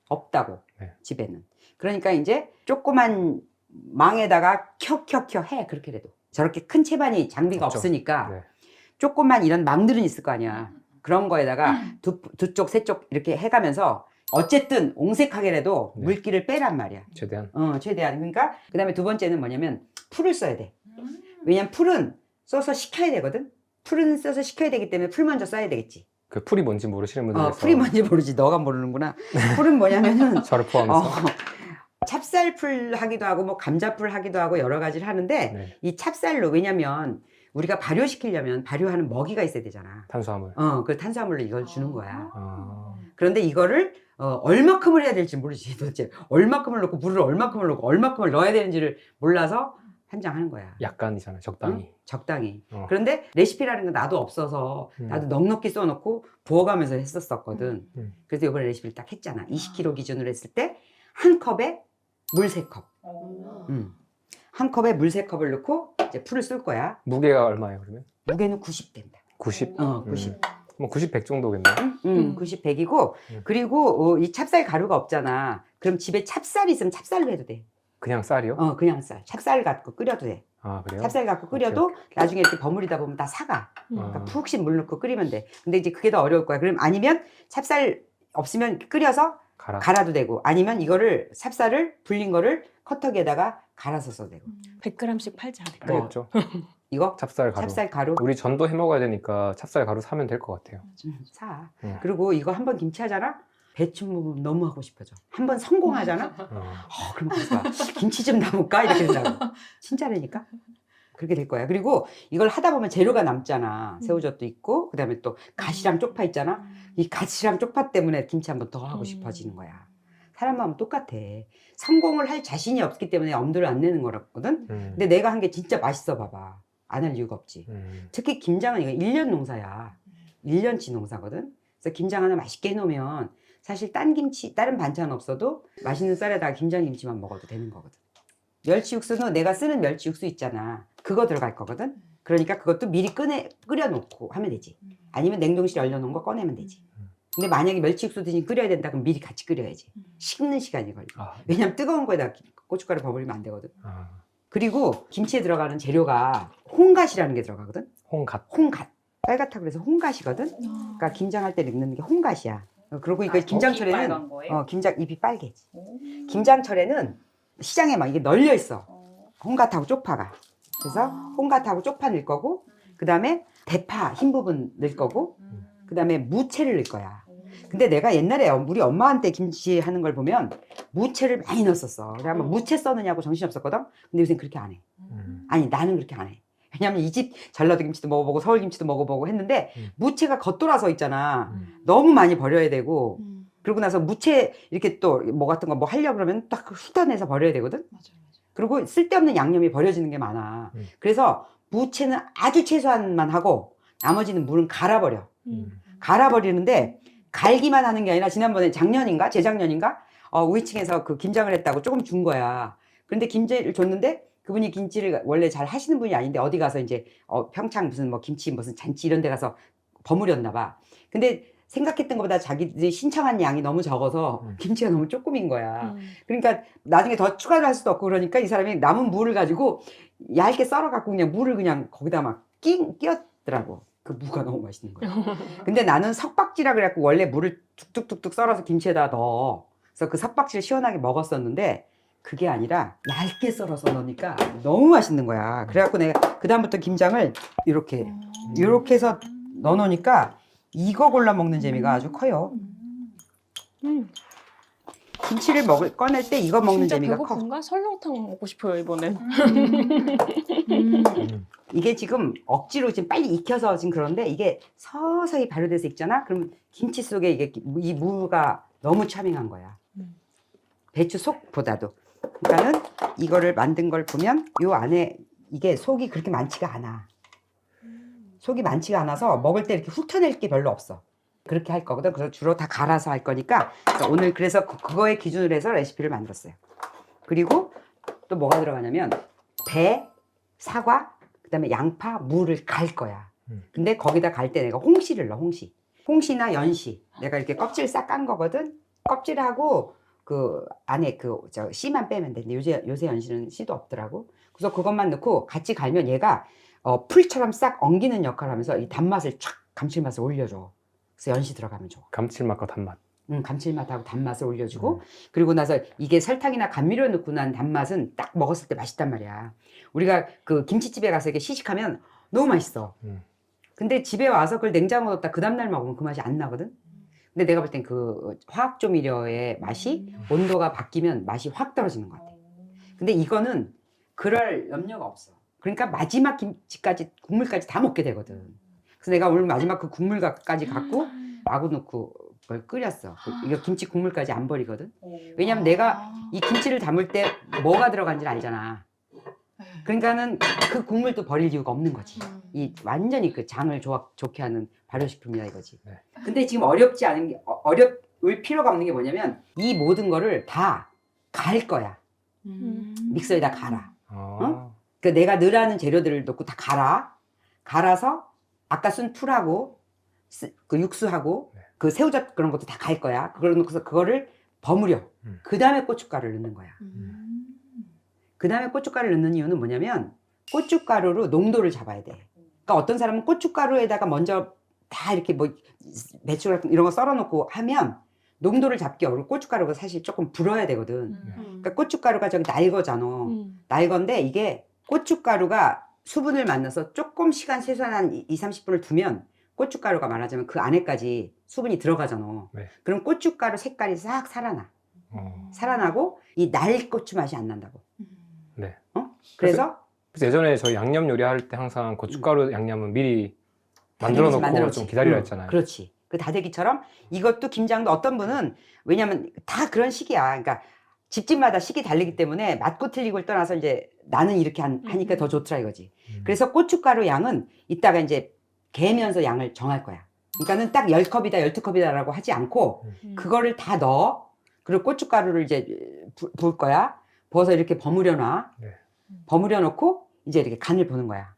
없다고. 네. 집에는. 그러니까 이제 조그만 망에다가 켜켜켜 해. 그렇게 돼도. 저렇게 큰 채반이 장비가 없죠. 없으니까 네. 조그만 이런 망들은 있을 거 아니야. 그런 거에다가 두 쪽, 세 쪽 이렇게 해가면서 어쨌든 옹색하게라도 네. 물기를 빼란 말이야. 최대한. 최대한. 그러니까 그 다음에 두 번째는 뭐냐면 풀을 써야 돼. 왜냐면 풀은 써서 식혀야 되거든. 풀은 써서 식혀야 되기 때문에 풀 먼저 써야 되겠지. 그 풀이 뭔지 모르시는 분들 위해서 풀이 뭔지 모르지. 너가 모르는구나. 풀은 뭐냐면은 저를 포함해서 찹쌀풀 하기도 하고 뭐 감자풀 하기도 하고 여러 가지를 하는데 네. 이 찹쌀로 왜냐면 우리가 발효시키려면 발효하는 먹이가 있어야 되잖아. 탄수화물. 그 탄수화물로 이걸 주는 거야. 아. 그런데 이거를 얼마큼을 해야 될지 모르지. 도대체 얼마큼을 넣고 물을 얼마큼을 넣고 얼마큼을 넣어야 되는지를 몰라서 한장하는 거야. 약간이잖아요. 적당히. 응? 적당히. 어. 그런데 레시피라는 건 나도 없어서 나도 넉넉히 써놓고 부어가면서 했었거든. 그래서 이번에 레시피를 딱 했잖아. 20kg 기준으로 했을 때 한 컵에 물 3컵. 한 컵에 물 3컵을 넣고 이제 풀을 쓸 거야. 무게가 얼마예요, 그러면? 무게는 90 된다. 90? 90. 뭐 90, 100 정도겠네요. 90, 100이고 그리고 이 찹쌀 가루가 없잖아. 그럼 집에 찹쌀이 있으면 찹쌀로 해도 돼. 그냥 쌀이요? 그냥 쌀. 찹쌀 갖고 끓여도 돼. 아, 그래요? 찹쌀 갖고 끓여도 나중에 이렇게 버무리다 보면 다 사가. 그러니까 푹신 물 넣고 끓이면 돼. 근데 이제 그게 더 어려울 거야. 그럼 아니면 찹쌀 없으면 끓여서 갈아도 되고 아니면 이거를 찹쌀을 불린 거를 커터기에다가 갈아서 써도 되고. 100g씩 팔지 않을까? 그랬죠. 이거 찹쌀 가루. 찹쌀 가루 우리 전도 해 먹어야 되니까 찹쌀 가루 사면 될 것 같아요. 사. 음. 그리고 이거 한번 김치 하잖아. 배추 무분 너무 하고 싶어져. 한번 성공하잖아. 그럼 그거 김치 좀 담을까 이렇게 된다고. 진짜라니까. 그렇게 될 거야. 그리고 이걸 하다 보면 재료가 남잖아. 새우젓도 있고 그다음에 또 갓이랑 쪽파 있잖아. 이 갓이랑 쪽파 때문에 김치 한번 더 하고 싶어지는 거야. 사람 마음 똑같아. 성공을 할 자신이 없기 때문에 엄두를 안 내는 거거든. 근데 내가 한 게 진짜 맛있어 봐봐. 안 할 이유가 없지. 특히 김장은 이거 1년 농사야. 1년치 농사거든. 그래서 김장 하나 맛있게 해놓으면 사실 딴 김치, 다른 반찬 없어도 맛있는 쌀에다가 김장김치만 먹어도 되는 거거든. 멸치 육수는 내가 쓰는 멸치 육수 있잖아. 그거 들어갈 거거든. 그러니까 그것도 미리 끓여놓고 하면 되지. 아니면 냉동실에 얼려놓은 거 꺼내면 되지. 근데 만약에 멸치 육수 대신 끓여야 된다 그럼 미리 같이 끓여야지. 식는 시간이 걸려. 왜냐면 뜨거운 거에다 고춧가루 버무리면 안 되거든. 그리고 김치에 들어가는 재료가 홍갓이라는 게 들어가거든. 홍갓. 빨갛다 그래서 홍갓이거든. 그러니까 김장할 때 넣는 게 홍갓이야. 그리고 이거 김장철에는 김장 잎이 빨개지. 김장철에는 시장에 막 이게 널려 있어. 홍갓하고 쪽파가. 그래서 홍갓하고 쪽파 넣을 거고, 그 다음에 대파 흰 부분 넣을 거고, 그 다음에 무채를 넣을 거야. 근데 내가 옛날에 우리 엄마한테 김치 하는 걸 보면 무채를 많이 넣었었어. 그래 한번 무채 써느냐고 정신 없었거든. 근데 요새는 그렇게 안 해. 아니 나는 그렇게 안 해. 왜냐면 이 집 전라도 김치도 먹어보고 서울 김치도 먹어보고 했는데 무채가 겉돌아서 있잖아. 너무 많이 버려야 되고 그러고 나서 무채 이렇게 또 뭐 같은 거 뭐 하려고 그러면 딱 훑어내서 버려야 되거든. 맞아. 그리고 쓸데없는 양념이 버려지는 게 많아. 그래서 무채는 아주 최소한만 하고 나머지는 물은 갈아버려. 갈아버리는데 갈기만 하는 게 아니라 지난번에 작년인가 재작년인가 우이층에서 그 김장을 했다고 조금 준 거야. 그런데 김치를 줬는데 그분이 김치를 원래 잘 하시는 분이 아닌데 어디 가서 이제 평창 무슨 뭐 김치 무슨 잔치 이런 데 가서 버무렸나 봐. 근데 생각했던 것보다 자기들이 신청한 양이 너무 적어서 김치가 너무 조금인 거야. 그러니까 나중에 더 추가를 할 수도 없고 그러니까 이 사람이 남은 물을 가지고 얇게 썰어갖고 그냥 물을 그냥 거기다 막 끼웠더라고. 그 무가 너무 맛있는 거야. 근데 나는 석박지라 그래갖고 원래 물을 뚝뚝뚝뚝 썰어서 김치에다 넣어. 그래서 그 석박지를 시원하게 먹었었는데 그게 아니라 얇게 썰어서 넣으니까 너무 맛있는 거야. 그래갖고 내가 그다음부터 김장을 이렇게 해서 넣어놓으니까 이거 골라 먹는 재미가 아주 커요. 김치를 꺼낼 때 이거 먹는 진짜 재미가 커. 배고픈가? 설렁탕 먹고 싶어요 이번엔. 이게 지금 억지로 지금 빨리 익혀서 지금 그런데 이게 서서히 발효돼서 익잖아. 그럼 김치 속에 이게 이 무가 너무 차밍한 거야. 배추 속보다도. 그러니까는 이거를 만든 걸 보면 요 안에 이게 속이 그렇게 많지가 않아. 속이 많지가 않아서 먹을 때 이렇게 훑어낼 게 별로 없어. 그렇게 할 거거든. 그래서 주로 다 갈아서 할 거니까 오늘 그래서 그거에 기준으로 해서 레시피를 만들었어요. 그리고 또 뭐가 들어가냐면 배, 사과, 그다음에 양파, 무를 갈 거야. 근데 거기다 갈 때 내가 홍시를 넣어. 홍시나 연시. 내가 이렇게 껍질 싹 깐 거거든. 껍질하고 그 안에 저 씨만 빼면 돼. 근데 요새 연시는 씨도 없더라고. 그래서 그것만 넣고 같이 갈면 얘가 풀처럼 싹 엉기는 역할을 하면서 이 단맛을 촥 감칠맛을 올려줘. 그래서 연시 들어가면 좋아. 감칠맛과 단맛. 감칠맛하고 단맛을 올려주고 그리고 나서 이게 설탕이나 감미료 넣고 난 단맛은 딱 먹었을 때 맛있단 말이야. 우리가 그 김치집에 가서 이렇게 시식하면 너무 맛있어. 근데 집에 와서 그걸 냉장고에 넣었다 그 다음날 먹으면 그 맛이 안 나거든. 근데 내가 볼 땐 그 화학 조미료의 맛이 온도가 바뀌면 맛이 확 떨어지는 것 같아. 근데 이거는 그럴 염려가 없어. 그러니까 마지막 김치까지 국물까지 다 먹게 되거든. 그래서 내가 오늘 마지막 그 국물까지 갖고 마구 넣고 그걸 끓였어. 이거 김치 국물까지 안 버리거든. 왜냐면 내가 이 김치를 담을 때 뭐가 들어간지를 알잖아. 그러니까는 그 국물도 버릴 이유가 없는 거지. 이 완전히 그 장을 좋게 하는 발효식품이다 이거지. 네. 근데 지금 어렵지 않은 게 어려울 필요가 없는 게 뭐냐면 이 모든 거를 다 갈 거야. 믹서에다 갈아. 그 내가 넣으라는 재료들을 넣고 다 갈아서 아까 쓴 풀하고 그 육수하고 네. 그 새우젓 그런 것도 다 갈 거야. 그걸 넣고서 그거를 버무려. 그 다음에 고춧가루를 넣는 거야. 그 다음에 고춧가루를 넣는 이유는 뭐냐면 고춧가루로 농도를 잡아야 돼. 그러니까 어떤 사람은 고춧가루에다가 먼저 다 이렇게 뭐 배추 같은 이런 거 썰어놓고 하면 농도를 잡기 어렵고 고춧가루가 사실 조금 불어야 되거든. 그러니까 고춧가루가 저기 날거잖아. 날건데 이게 고춧가루가 수분을 만나서 조금 시간 최소한 한 2-30분을 두면 고춧가루가 말하자면 그 안에까지 수분이 들어가잖아. 네. 그럼 고춧가루 색깔이 싹 살아나. 살아나고 이 날고추 맛이 안 난다고. 네. 그래서 예전에 저희 양념 요리할 때 항상 고춧가루 양념은 미리 만들어 놓고 만들었지. 좀 기다리라 했잖아요. 그렇지. 그 다대기처럼 이것도 김장도 어떤 분은 왜냐면 다 그런 식이야. 그러니까 집집마다 식이 다르기 때문에 맞고 틀리고를 떠나서 이제 나는 이렇게 하니까 더 좋더라 이거지. 그래서 고춧가루 양은 이따가 이제 개면서 양을 정할 거야. 그러니까는 딱 10컵이다 12컵이다라고 하지 않고 그거를 다 넣어. 그리고 고춧가루를 이제 부을 거야. 부어서 이렇게 버무려 놔. 네. 버무려 놓고 이제 이렇게 간을 보는 거야.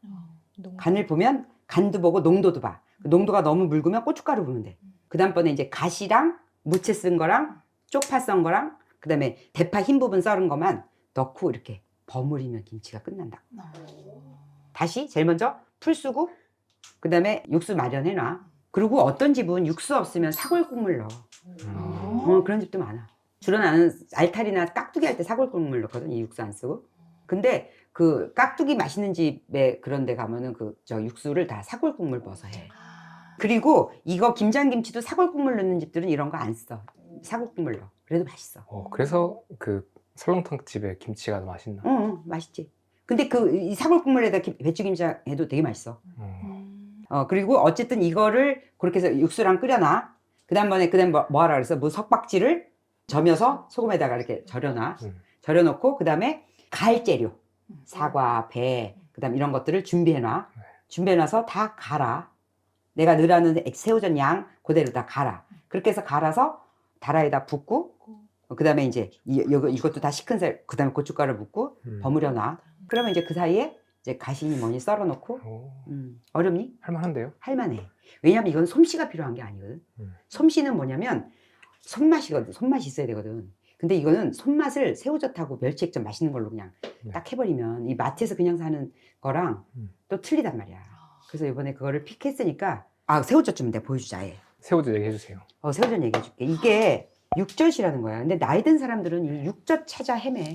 간을 보면 간도 보고 농도도 봐. 농도가 너무 묽으면 고춧가루 부으면 돼. 그 다음번에 이제 가시랑 무채 쓴 거랑 쪽파 썬 거랑 그 다음에 대파 흰 부분 썰은 것만 넣고 이렇게 버무리면 김치가 끝난다. 다시 제일 먼저 풀 쓰고 그 다음에 육수 마련해 놔. 그리고 어떤 집은 육수 없으면 사골국물 넣어. 그런 집도 많아. 주로 나는 알타리나 깍두기 할 때 사골국물 넣거든. 이 육수 안 쓰고. 근데 그 깍두기 맛있는 집에 그런 데 가면은 그 저 육수를 다 사골국물 넣어서 해. 그리고 이거 김장김치도 사골국물 넣는 집들은 이런 거 안 써. 사골국물 넣어. 그래도 맛있어. 그래서 그 설렁탕 집에 김치가 더 맛있나? 응, 맛있지. 근데 그 이 사골국물에다 배추김장 해도 되게 맛있어. 그리고 어쨌든 이거를 그렇게 해서 육수랑 끓여놔. 그다음 뭐 하라 그래서 뭐 석박지를 점여서 소금에다가 이렇게 절여놔. 절여놓고 그다음에 갈 재료, 사과, 배, 그다음 이런 것들을 준비해놔. 준비해놔서 다 갈아. 내가 넣으라는 새우젓 양 그대로 다 갈아. 그렇게 해서 갈아서 다라에다 붓고 그다음에 이제 이것도 다 식은 살 그다음에 고춧가루 붓고 버무려 놔. 그러면 이제 그 사이에 이제 가시니 뭐니 썰어 놓고. 어렵니? 할만한데요? 할만해. 왜냐면 이건 솜씨가 필요한 게 아니거든. 솜씨는 뭐냐면 손맛이거든. 손맛이 있어야 되거든. 근데 이거는 손맛을 새우젓하고 멸치액젓 맛있는 걸로 그냥 딱 해버리면 이 마트에서 그냥 사는 거랑 또 틀리단 말이야. 그래서 이번에 그거를 픽했으니까 새우젓 좀 내가 보여주자. 새우젓 얘기해 주세요. 새우젓 얘기해 줄게. 이게 육젓이라는 거야. 근데 나이 든 사람들은 이 육젓 찾아 헤매.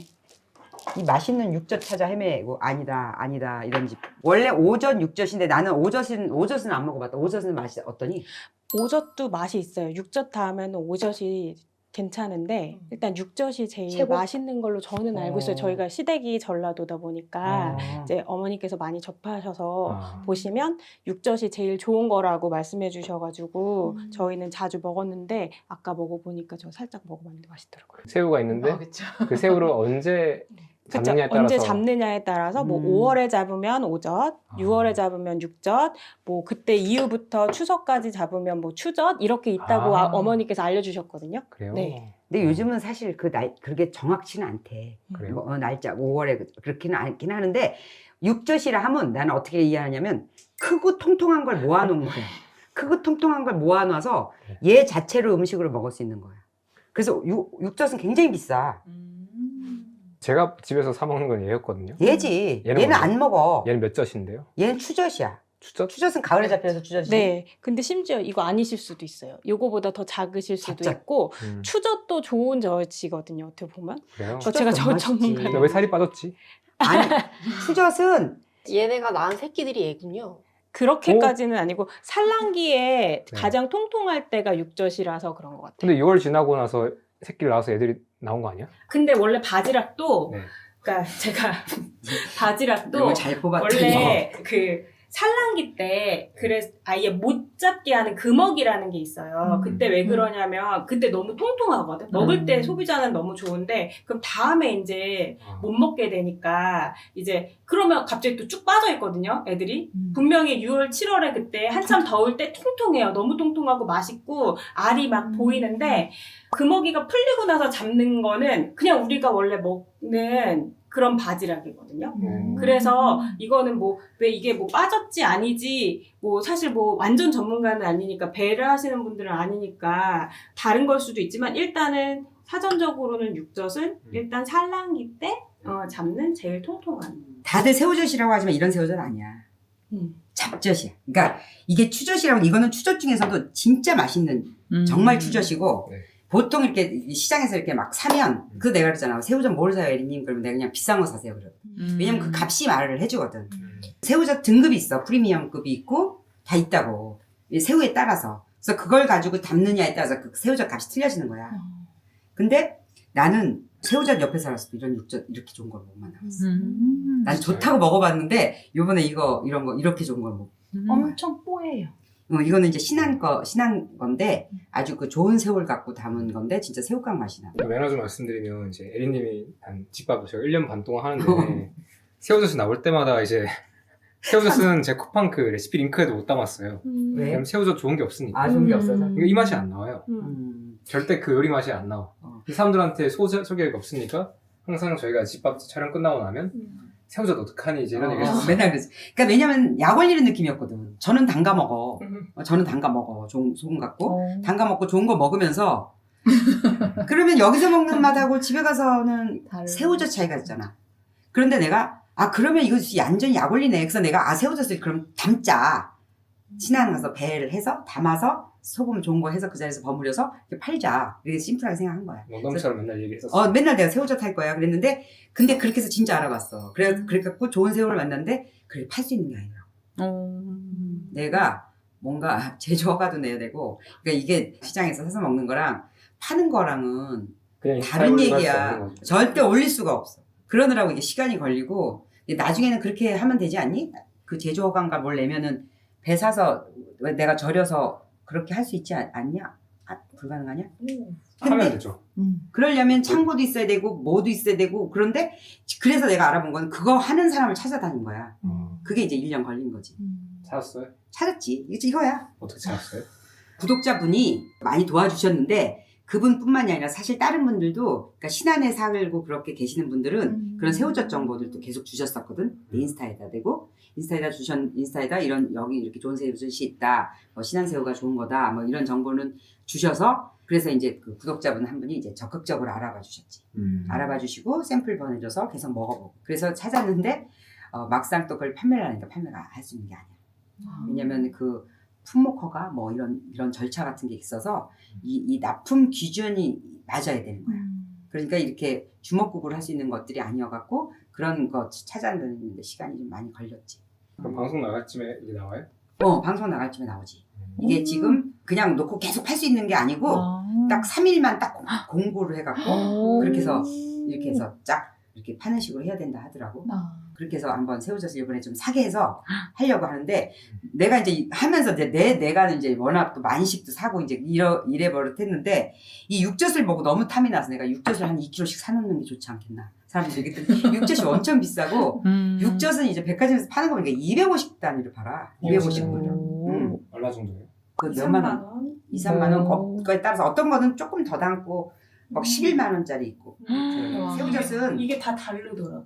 이 맛있는 육젓 찾아 헤매고 아니다 이런 집. 원래 오젓 육젓인데 나는 오젓은 안 먹어봤다. 오젓은 맛이 어떠니? 오젓도 맛이 있어요. 육젓 다음에는 오젓이 괜찮은데 일단 육젓이 제일 최고? 맛있는 걸로 저는 알고 있어요. 저희가 시댁이 전라도다 보니까 이제 어머니께서 많이 접하셔서 보시면 육젓이 제일 좋은 거라고 말씀해 주셔가지고 저희는 자주 먹었는데 아까 먹어보니까 저 살짝 먹어봤는데 맛있더라고요. 새우가 있는데 그쵸. 그 새우를 언제 그쵸? 잡느냐에 따라서 언제 잡느냐에 따라서 뭐 5월에 잡으면 오젓, 6월에 잡으면 육젓, 뭐 그때 이후부터 추석까지 잡으면 뭐 추젓 이렇게 있다고 어머니께서 알려주셨거든요. 그래요? 네. 근데 요즘은 사실 그게 정확치는 않대. 그래요? 뭐, 날짜 5월에 그렇게는 않긴 하는데 육젓이라 하면 나는 어떻게 이해하냐면 크고 통통한 걸 모아놓은 거야. 크고 통통한 걸 모아놔서 얘 자체로 음식으로 먹을 수 있는 거야. 그래서 육젓은 굉장히 비싸. 제가 집에서 사 먹는 건 얘였거든요. 얘지. 얘는 얘는 뭐예요? 안 먹어. 얘는 몇 젓인데요? 얘는 추젓이야. 추젓? 추젓은 가을에 잡혀서 추젓이지. 네. 근데 심지어 이거 아니실 수도 있어요. 요거보다 더 작으실 수도 작죠. 있고 추젓도 좋은 젓이거든요. 어떻게 보면. 그래요? 제가 저 맛있지. 전문가예요. 근데 왜 살이 빠졌지? 아니 추젓은 얘네가 낳은 새끼들이 얘군요. 그렇게까지는 아니고 산란기에 네. 가장 통통할 때가 육젓이라서 그런 것 같아요. 근데 6월 지나고 나서 새끼를 낳아서 애들이 나온 거 아니야? 근데 원래 바지락도 네. 그러니까 제가 바지락도 너무 잘 뽑았더니 원래 그 산란기 때 그래 아예 못 잡게 하는 금어기라는 게 있어요. 그때 왜 그러냐면 그때 너무 통통하거든. 먹을 때 소비자는 너무 좋은데 그럼 다음에 이제 못 먹게 되니까 이제 그러면 갑자기 또 쭉 빠져 있거든요. 애들이 분명히 6월, 7월에 그때 한참 더울 때 통통해요. 너무 통통하고 맛있고 알이 막 보이는데 금어기가 풀리고 나서 잡는 거는 그냥 우리가 원래 먹는 그런 바지락이거든요. 그래서 이거는 뭐 왜 이게 뭐 빠졌지 아니지 뭐 사실 뭐 완전 전문가는 아니니까 배를 하시는 분들은 아니니까 다른 걸 수도 있지만 일단은 사전적으로는 육젓은 일단 산란기 때 잡는 제일 통통한. 다들 새우젓이라고 하지만 이런 새우젓 아니야. 잡젓이야. 그러니까 이게 추젓이라고 이거는 추젓 중에서도 진짜 맛있는 정말 추젓이고 네. 보통 이렇게 시장에서 이렇게 막 사면 그 내가 그랬잖아. 새우젓 뭘 사요, 에리님? 그러면 내가 그냥 비싼 거 사세요. 그래. 왜냐면 그 값이 말을 해주거든. 새우젓 등급이 있어. 프리미엄급이 있고 다 있다고. 이 새우에 따라서. 그래서 그걸 가지고 담느냐에 따라서 그 새우젓 값이 틀려지는 거야. 근데 나는 새우젓 옆에 살았을 때 이런 육젓 이렇게 좋은 걸 못 만나봤어. 난 좋다고 먹어봤는데 요번에 이런 거 이렇게 좋은 걸 못. 엄청 뽀예요. 이거는 이제 신한 건데 아주 그 좋은 새우를 갖고 담은 건데 진짜 새우깡 맛이 나. 매너 좀 말씀드리면 이제 에리님이 한 집밥을 제가 1년 반 동안 하는데 새우젓이 나올 때마다 이제 새우젓은 제 쿠팡 그 레시피 링크에도 못 담았어요. 왜? 왜냐면 새우젓 좋은 게 없으니까. 좋은 게 없어서. 이거 이 맛이 안 나와요. 음. 절대 그 요리 맛이 안 나와. 이 사람들한테 소개가 없으니까 항상 저희가 집밥 촬영 끝나고 나면 새우젓 어떡하니 이제 이런 얘기 했어요. 맨날 그랬어. 그러니까 왜냐면 약 올리는 느낌이었거든. 저는 담가 먹어. 저는 담가 먹어. 소금 갖고. 담가 먹고 좋은 거 먹으면서 그러면 여기서 먹는 맛하고 집에 가서는 새우젓 차이가 있잖아. 그런데 내가 그러면 이거 완전 약 올리네. 그래서 내가 새우젓을 그럼 담자. 신안 가서 배를 해서 담아서 소금 좋은 거 해서 그 자리에서 버무려서 이렇게 팔자. 이렇게 심플하게 생각한 거야. 농담처럼 맨날 얘기했었어. 맨날 내가 새우젓 할 거야. 그랬는데, 근데 그렇게 해서 진짜 알아봤어. 그래갖고 좋은 새우를 만났는데, 그걸 팔 수 있는 게 아니더라고. 내가 뭔가 제조 허가도 내야 되고, 그러니까 이게 시장에서 사서 먹는 거랑 파는 거랑은 그냥 다른 인스타그램 할수 얘기야. 없는 거죠. 절대 올릴 수가 없어. 그러느라고 이게 시간이 걸리고, 나중에는 그렇게 하면 되지 않니? 그 제조 허가인가 뭘 내면은 배 사서 내가 절여서 그렇게 할 수 있지 않냐? 불가능하냐? 하면 되죠. 그러려면 창고도 있어야 되고 뭐도 있어야 되고 그런데 그래서 내가 알아본 건 그거 하는 사람을 찾아다닌 거야. 그게 이제 1년 걸린 거지. 찾았어요? 찾았지. 이거야. 어떻게 찾았어요? 구독자분이 많이 도와주셨는데 그분뿐만이 아니라 사실 다른 분들도 그러니까 신안에 살고 그렇게 계시는 분들은 그런 새우젓 정보들도 계속 주셨었거든. 내 인스타에다 대고 인스타에다 이런 여기 이렇게 좋은 새우젓이 있다. 신안 새우가 좋은 거다. 뭐 이런 정보는 주셔서 그래서 이제 그 구독자분 한 분이 이제 적극적으로 알아봐 주셨지. 알아봐 주시고 샘플 보내줘서 계속 먹어보고. 그래서 찾았는데 막상 또 그걸 판매를 하니까 판매가 할 수 있는 게 아니야. 왜냐면 그 품목허가 뭐 이런 절차 같은 게 있어서 이 납품 기준이 맞아야 되는 거야. 그러니까 이렇게 주먹구구를 할 수 있는 것들이 아니어갖고 그런 거 찾아내는데 시간이 좀 많이 걸렸지. 그럼 방송 나갈 쯤에 이게 나와요? 방송 나갈 쯤에 나오지. 이게 지금 그냥 놓고 계속 팔 수 있는 게 아니고 딱 3일만 딱 공고를 해갖고 그렇게 해서 이렇게 해서 쫙 이렇게 파는 식으로 해야 된다 하더라고. 그렇게 해서 한번 새우젓을 이번에 좀 사게 해서 하려고 하는데 내가 이제 하면서 내가 이제 워낙 또 만식도 사고 이제 이래 버릇했는데 이 육젓을 보고 너무 탐이 나서 내가 육젓을 한 2kg씩 사놓는 게 좋지 않겠나. 사람들이 얘기했더니 육젓이 엄청 비싸고 육젓은 이제 백화점에서 파는 거 보니까 250단위로 팔아. 250g. 얼마 정도예요? 그 몇만 원? 2, 3만 원. 그거에 따라서 어떤 거는 조금 더 담고 막 11만 원짜리 있고. 새우젓은 이게 다 다르더라고.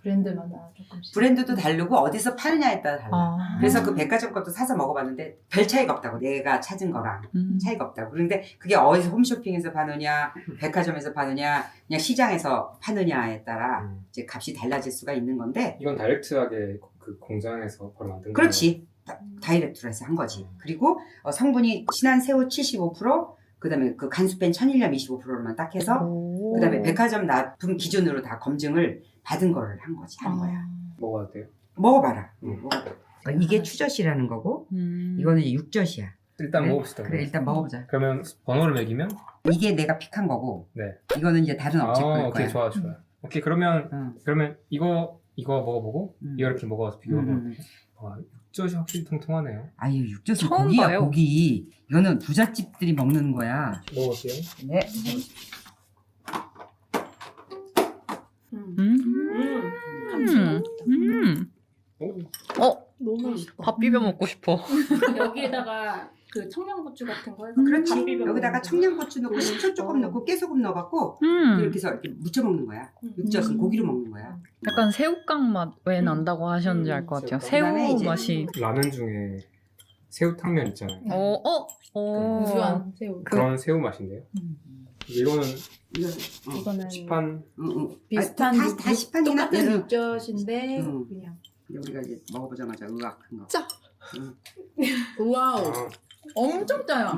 브랜드마다 조금씩. 브랜드도 다르고 어디서 파느냐에 따라 달라. 그래서 그 백화점 것도 사서 먹어봤는데 별 차이가 없다고. 내가 찾은 거랑 차이가 없다고. 그런데 그게 어디서 홈쇼핑에서 파느냐, 백화점에서 파느냐, 그냥 시장에서 파느냐에 따라 이제 값이 달라질 수가 있는 건데. 이건 다이렉트하게 그 공장에서 바로 만든 거예요? 그렇지. 다이렉트로 해서 한 거지. 그리고 성분이 신한 새우 75%, 그다음에 그 간수뺀 천일염 25%로만 딱 해서 그다음에 백화점 납품 기준으로 다 검증을 받은 거를 한 거지. 한 거야. 먹어도 돼요? 먹어봐라. 먹어봐. 그러니까 이게 추젓이라는 거고 이거는 이제 육젓이야. 일단 그래? 먹어봅시다. 그래 일단 먹어보자. 그러면 번호를 매기면 이게 내가 픽한 거고 네. 이거는 이제 다른 업체 거일 오케이 거야. 좋아요. 오케이 그러면 응. 이거 먹어보고 이거 이렇게 먹어서 비교하면 와, 육젓이 확실히 통통하네요. 아유 육젓은 처음 고기야 봐요. 고기. 이거는 부잣집들이 먹는 거야. 먹어볼게요. 네. 너무 맛있다. 밥 비벼 먹고 싶어. 여기에다가 그 청양고추 같은 거 해서 그렇지. 밥 비벼 여기다가 먹는 청양고추 넣고 거. 식초 조금 넣고 깨소금 넣어갖고 이렇게 해서 이렇게 무쳐 먹는 거야. 육젓은 고기로 먹는 거야. 약간 새우깡 맛 왜 난다고 하셨는지 알 것 같아요. 새우 그다음에 이제 맛이. 라면 중에 새우탕면 있잖아요. 구수한 새우. 그런 새우 맛인데요. 이거는 이거는 시판 비슷한 다 시판이긴 똑같은 한데 육젓인데 응. 그냥 우리가 이제 먹어보자마자 의학한 거. 짜. 응. 와우. 아, 엄청 짜요.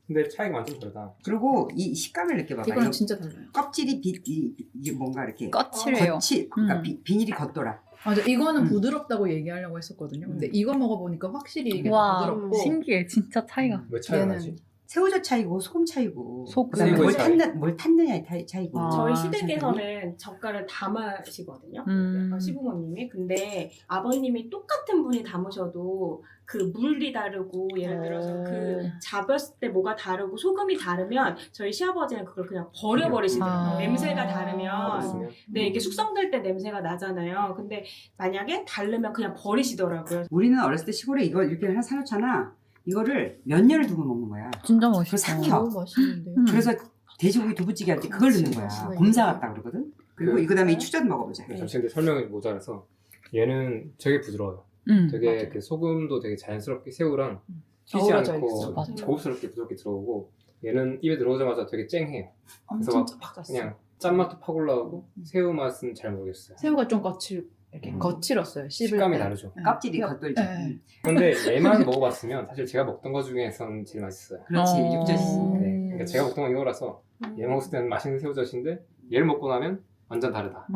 근데 차이가 완전 다르다. 그리고 이 식감을 느껴봐봐. 이거랑 이거 진짜 달라요. 껍질이 이게 뭔가 이렇게 거칠해요. 거칠, 그러니까 비닐이 겉돌아. 맞아, 이거는 부드럽다고 얘기하려고 했었거든요. 근데 이거 먹어보니까 확실히 이게 더 와 부드럽고 신기해. 진짜 차이가. 왜 차이가 얘는- 나지? 새우젓 차이고 소금 차이고. 소금. 그다음에 새우젓 차이. 뭘 탔느냐의 차이고. 아. 저희 선생님? 시댁에서는 젓갈을 담으시거든요. 음. 시부모님이. 근데 아버님이 똑같은 분이 담으셔도 그 물이 다르고 예를 들어서 그 잡았을 때 뭐가 다르고 소금이 다르면 저희 시아버지는 그걸 그냥 버려버리시더라고요. 아. 냄새가 다르면. 그랬으면 네, 이게 숙성될 때 냄새가 나잖아요. 근데 만약에 다르면 그냥 버리시더라고요. 우리는 어렸을 때 시골에 이거 이렇게 하나 사놓잖아. 이거를 몇 년을 두고 먹는 거야. 진짜 그걸 맛있어. 삭혀. 너무 맛있는데요. 그래서 돼지고기 두부찌개 할 때 그걸 넣는 거야. 맛있네. 곰사 같다 그러거든. 그리고 이 그다음에 이 추젓 먹어보자. 잠시 근데 설명이 모자라서 얘는 되게 부드러워요. 되게 그 소금도 되게 자연스럽게 새우랑 튀지 어우러져 않고 있어. 맞아. 고급스럽게 부드럽게 들어오고 얘는 입에 들어오자마자 되게 쨍해요. 그래서 엄청 막 짭짤했어. 그냥 짠맛도 팍 올라오고 새우 맛은 잘 모르겠어요. 새우가 좀 이렇게 거칠었어요. 씹을 식감이 때. 다르죠. 네. 껍질이 그- 겉돌지. 네. 근데 얘만 먹어봤으면 사실 제가 먹던 거 중에선 제일 맛있어요. 그렇지. 육젓이. 네. 그러니까 제가 먹던 건 이거라서 얘 먹었을 때는 맛있는 새우젓인데 얘를 먹고 나면 완전 다르다.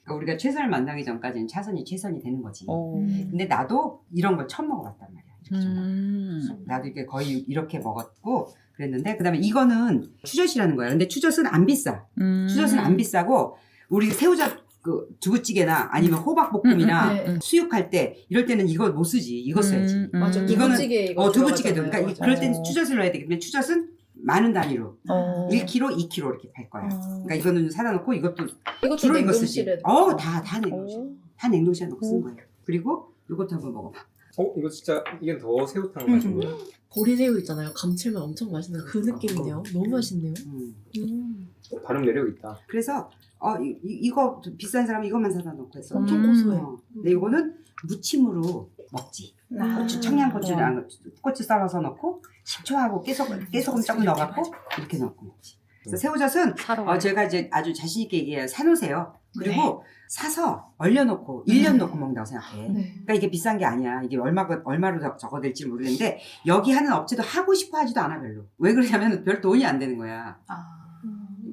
그러니까 우리가 최선을 만나기 전까지는 차선이 최선이 되는 거지. 어. 근데 나도 이런 걸 처음 먹어봤단 말이야. 이렇게 좀. 나도 이게 거의 이렇게 먹었고 그랬는데 그다음에 이거는 추젓이라는 거야. 근데 추젓은 안 비싸. 추젓은 안 비싸고 우리 새우젓 그 두부찌개나 아니면 호박볶음이나 네. 수육할 때 이럴 때는 이거 못 쓰지. 이거 써야지. 맞아. 이거는- 두부찌개 이거 두부찌개도 들어가잖아요. 그러니까 맞아. 그럴 땐 추젓을 넣어야 되겠는데 추젓은 많은 단위로 1kg, 2kg 이렇게 팔 거야. 그러니까 이거는 사다 놓고 이것도 이것도 주로 이거 쓰지. 냉동실에. 다 냉동실. 다 냉동실에 넣고 쓴 거예요. 그리고 이것도 한번 먹어봐. 이거 진짜 이게 더 새우탕 맛인데요? 보리새우 있잖아요. 감칠맛 엄청 맛있는 그 느낌이네요. 너무 맛있네요. 다른 매력이 있다. 그래서 이거 비싼 사람은 이것만 사다 놓고 했어. 엄청 고소해. 근데 이거는 무침으로 먹지. 고추, 청양고추랑 고추 썰어서 넣고 식초하고 깨소금 조금 넣어갖고 이렇게 넣고 먹지. 그래서 새우젓은 제가 이제 아주 자신 있게 얘기해요. 사놓으세요. 그리고 사서 얼려놓고 1년 놓고 먹는다고 생각해. 네. 그러니까 이게 비싼 게 아니야. 이게 얼마로 적어될지 모르겠는데 여기 하는 업체도 하고 싶어 하지도 않아 별로. 왜 그러냐면 별 돈이 안 되는 거야.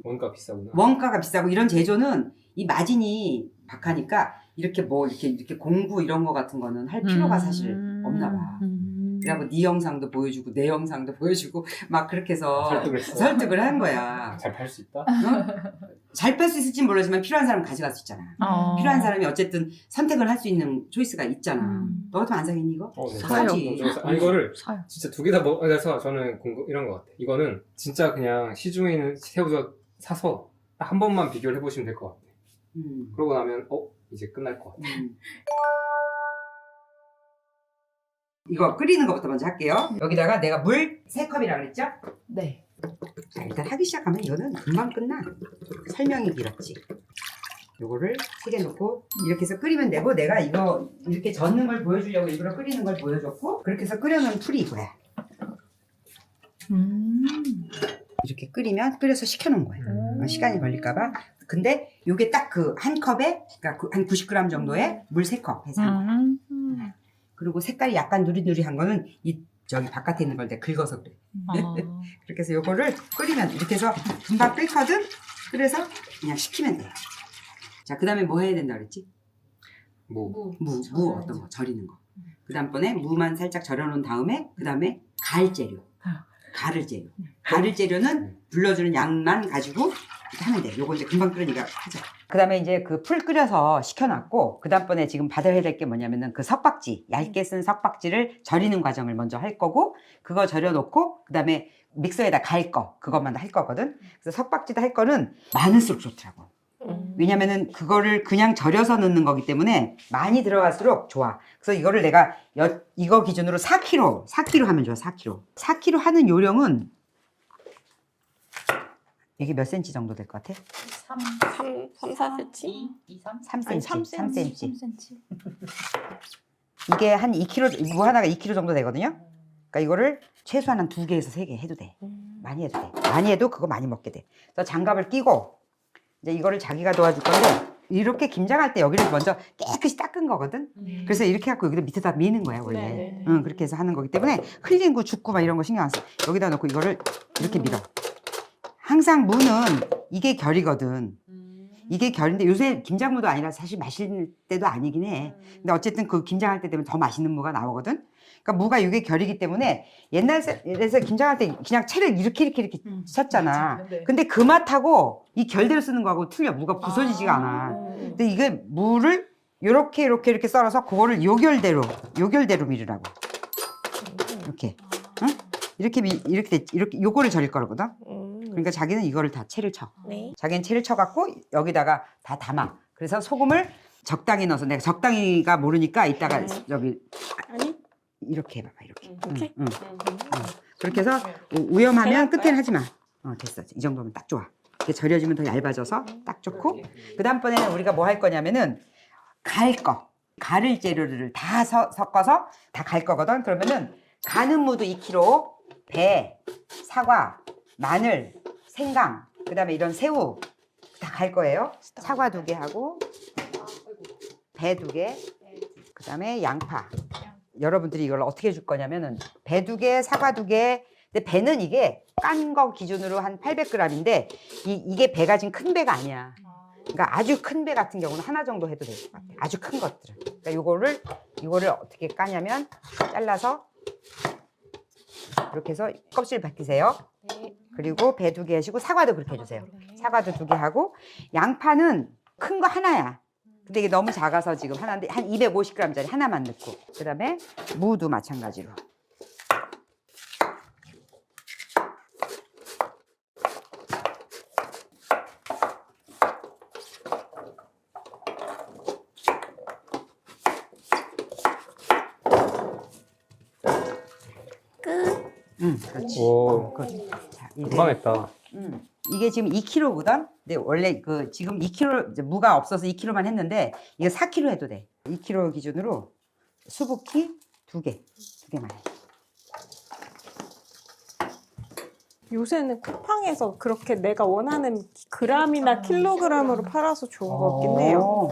원가 비싸구나. 원가가 비싸고 이런 제조는 이 마진이 박하니까 이렇게 이렇게 공구 이런 거 같은 거는 할 필요가 사실 없나 봐. 그래갖고 네 영상도 보여주고 내 영상도 보여주고 막 그렇게 해서 설득을 했어. 설득을 한 거야. 잘 팔 수 있다? 잘 팔 수 있을지 모르지만 필요한 사람 가져갈 수 있잖아. 필요한 사람이 어쨌든 선택을 할 수 있는 초이스가 있잖아. 너 같으면 안 사겠니 이거? 네. 사지. 이거를 사요. 진짜 두 개 다 먹어서 저는 이런 것 같아. 이거는 진짜 그냥 시중에 있는 새우젓 사서 딱 한 번만 비교를 해보시면 될 것 같아. 그러고 나면 이제 끝날 것 같아. 이거 끓이는 것부터 먼저 할게요. 여기다가 내가 물 3컵이라 그랬죠? 네. 자, 일단 하기 시작하면 이거는 금방 끝나. 설명이 길었지. 요거를 3개 넣고 이렇게 해서 끓이면 되고 내가 이거 이렇게 젓는 걸 보여주려고 일부러 끓이는 걸 보여줬고 그렇게 해서 끓여놓은 풀이 이거야. 이렇게 끓여서 식혀놓은 거야. 시간이 걸릴까봐. 근데 요게 딱 그 한 컵에 그러니까 한 90g 정도의 물 3컵 해서 한 거야. 그리고 색깔이 약간 누리누리한 거는 저기 바깥에 있는 걸 내가 긁어서 그래. 그렇게 해서 요거를 끓이면 이렇게 해서 금방 끓거든. 그래서 그냥 식히면 돼. 자, 그 다음에 뭐 해야 된다 그랬지? 뭐 무 어떤 거 절이는 거. 그 다음번에 무만 살짝 절여놓은 다음에 그 다음에 갈 재료. 가를 재료. 가를 재료는 불러주는 양만 가지고 이렇게 하면 돼. 요거 이제 금방 끓으니까 하자. 그 다음에 이제 그 풀 끓여서 식혀놨고, 그 다음번에 지금 받아야 될 게 뭐냐면은 그 석박지, 얇게 쓴 석박지를 절이는 과정을 먼저 할 거고, 그거 절여놓고, 그 다음에 믹서에다 갈 거, 그것만 할 거거든. 그래서 석박지도 할 거는 많을수록 좋더라고. 왜냐면은 그거를 그냥 절여서 넣는 거기 때문에 많이 들어갈수록 좋아. 그래서 이거를 내가 이거 기준으로 4kg 하면 좋아. 4kg 하는 요령은 이게 몇 cm 정도 될 것 같아? 3, 4cm? 2, 3? 3cm. 3cm. 3cm. 이게 한 2kg, 무 하나가 2kg 정도 되거든요. 그러니까 이거를 최소한 한 2개에서 3개 해도 돼. 많이 해도 돼. 많이 해도 그거 많이 먹게 돼. 그래서 장갑을 끼고 이제 이거를 자기가 도와줄 건데, 이렇게 김장할 때 여기를 먼저 깨끗이 닦은 거거든. 그래서 이렇게 해갖고 여기다 밑에다 미는 거야 원래. 네. 응, 그렇게 해서 하는 거기 때문에 흘린 거 죽고 막 이런 거 신경 안 써. 여기다 넣고 이거를 이렇게 밀어. 항상 무는 이게 결이거든. 이게 결인데 요새 김장무도 아니라 사실 마실 때도 아니긴 해. 근데 어쨌든 그 김장할 때 되면 더 맛있는 무가 나오거든. 그러니까 무가 이게 결이기 때문에 옛날에서 김장할 때 그냥 채를 이렇게 쳤잖아. 맞아. 네. 근데 그 맛하고 이 결대로 쓰는 거하고 틀려. 무가 부서지지가 않아. 근데 이게 무를 이렇게 썰어서 그거를 요결대로 밀으라고. 이렇게. 응? 이렇게 요거를 절일 거거든. 그러니까 자기는 이거를 다 채를 쳐. 네. 자기는 채를 쳐갖고 여기다가 다 담아. 그래서 소금을 적당히 넣어서, 내가 적당히가 모르니까 이따가 여기 아니? 이렇게 해봐봐. 이렇게. 이렇게? 응. 그렇게 해서 위험하면 끝에는 하지 마. 됐어. 이 정도면 딱 좋아. 이렇게 절여지면 더 얇아져서 딱 좋고, 그 다음번에는 우리가 뭐 할 거냐면은 가를 재료를 다 섞어서 다 갈 거거든. 그러면은 가는 무도 2kg, 배, 사과, 마늘, 생강, 그 다음에 이런 새우 다 갈 거예요. 사과 2개 하고 배 2개, 그 다음에 양파. 여러분들이 이걸 어떻게 줄 거냐면은 배 2개, 사과 2개. 근데 배는 이게 깐 거 기준으로 한 800g인데 이게 배가 지금 큰 배가 아니야. 그러니까 아주 큰 배 같은 경우는 하나 정도 해도 될 것 같아. 아주 큰 것들은. 그러니까 이거를 어떻게 까냐면 잘라서 이렇게 해서 껍질 벗기세요. 그리고 배 2개 하시고 사과도 그렇게 해주세요. 사과도 2개 하고, 양파는 큰 거 하나야. 근데 이게 너무 작아서 지금 하나인데 한 250g짜리 하나만 넣고, 그 다음에 무도 마찬가지로. 그렇지. 오, 자, 이제 금방 했다. 이게 지금 2kg거든? 근데 원래 지금 2kg, 이제 무가 없어서 2kg만 했는데, 이거 4kg 해도 돼. 2kg 기준으로 수북히 2개만 해. 요새는 쿠팡에서 그렇게 내가 원하는 그램이나 킬로그램으로 팔아서 좋은 것 같긴 해요.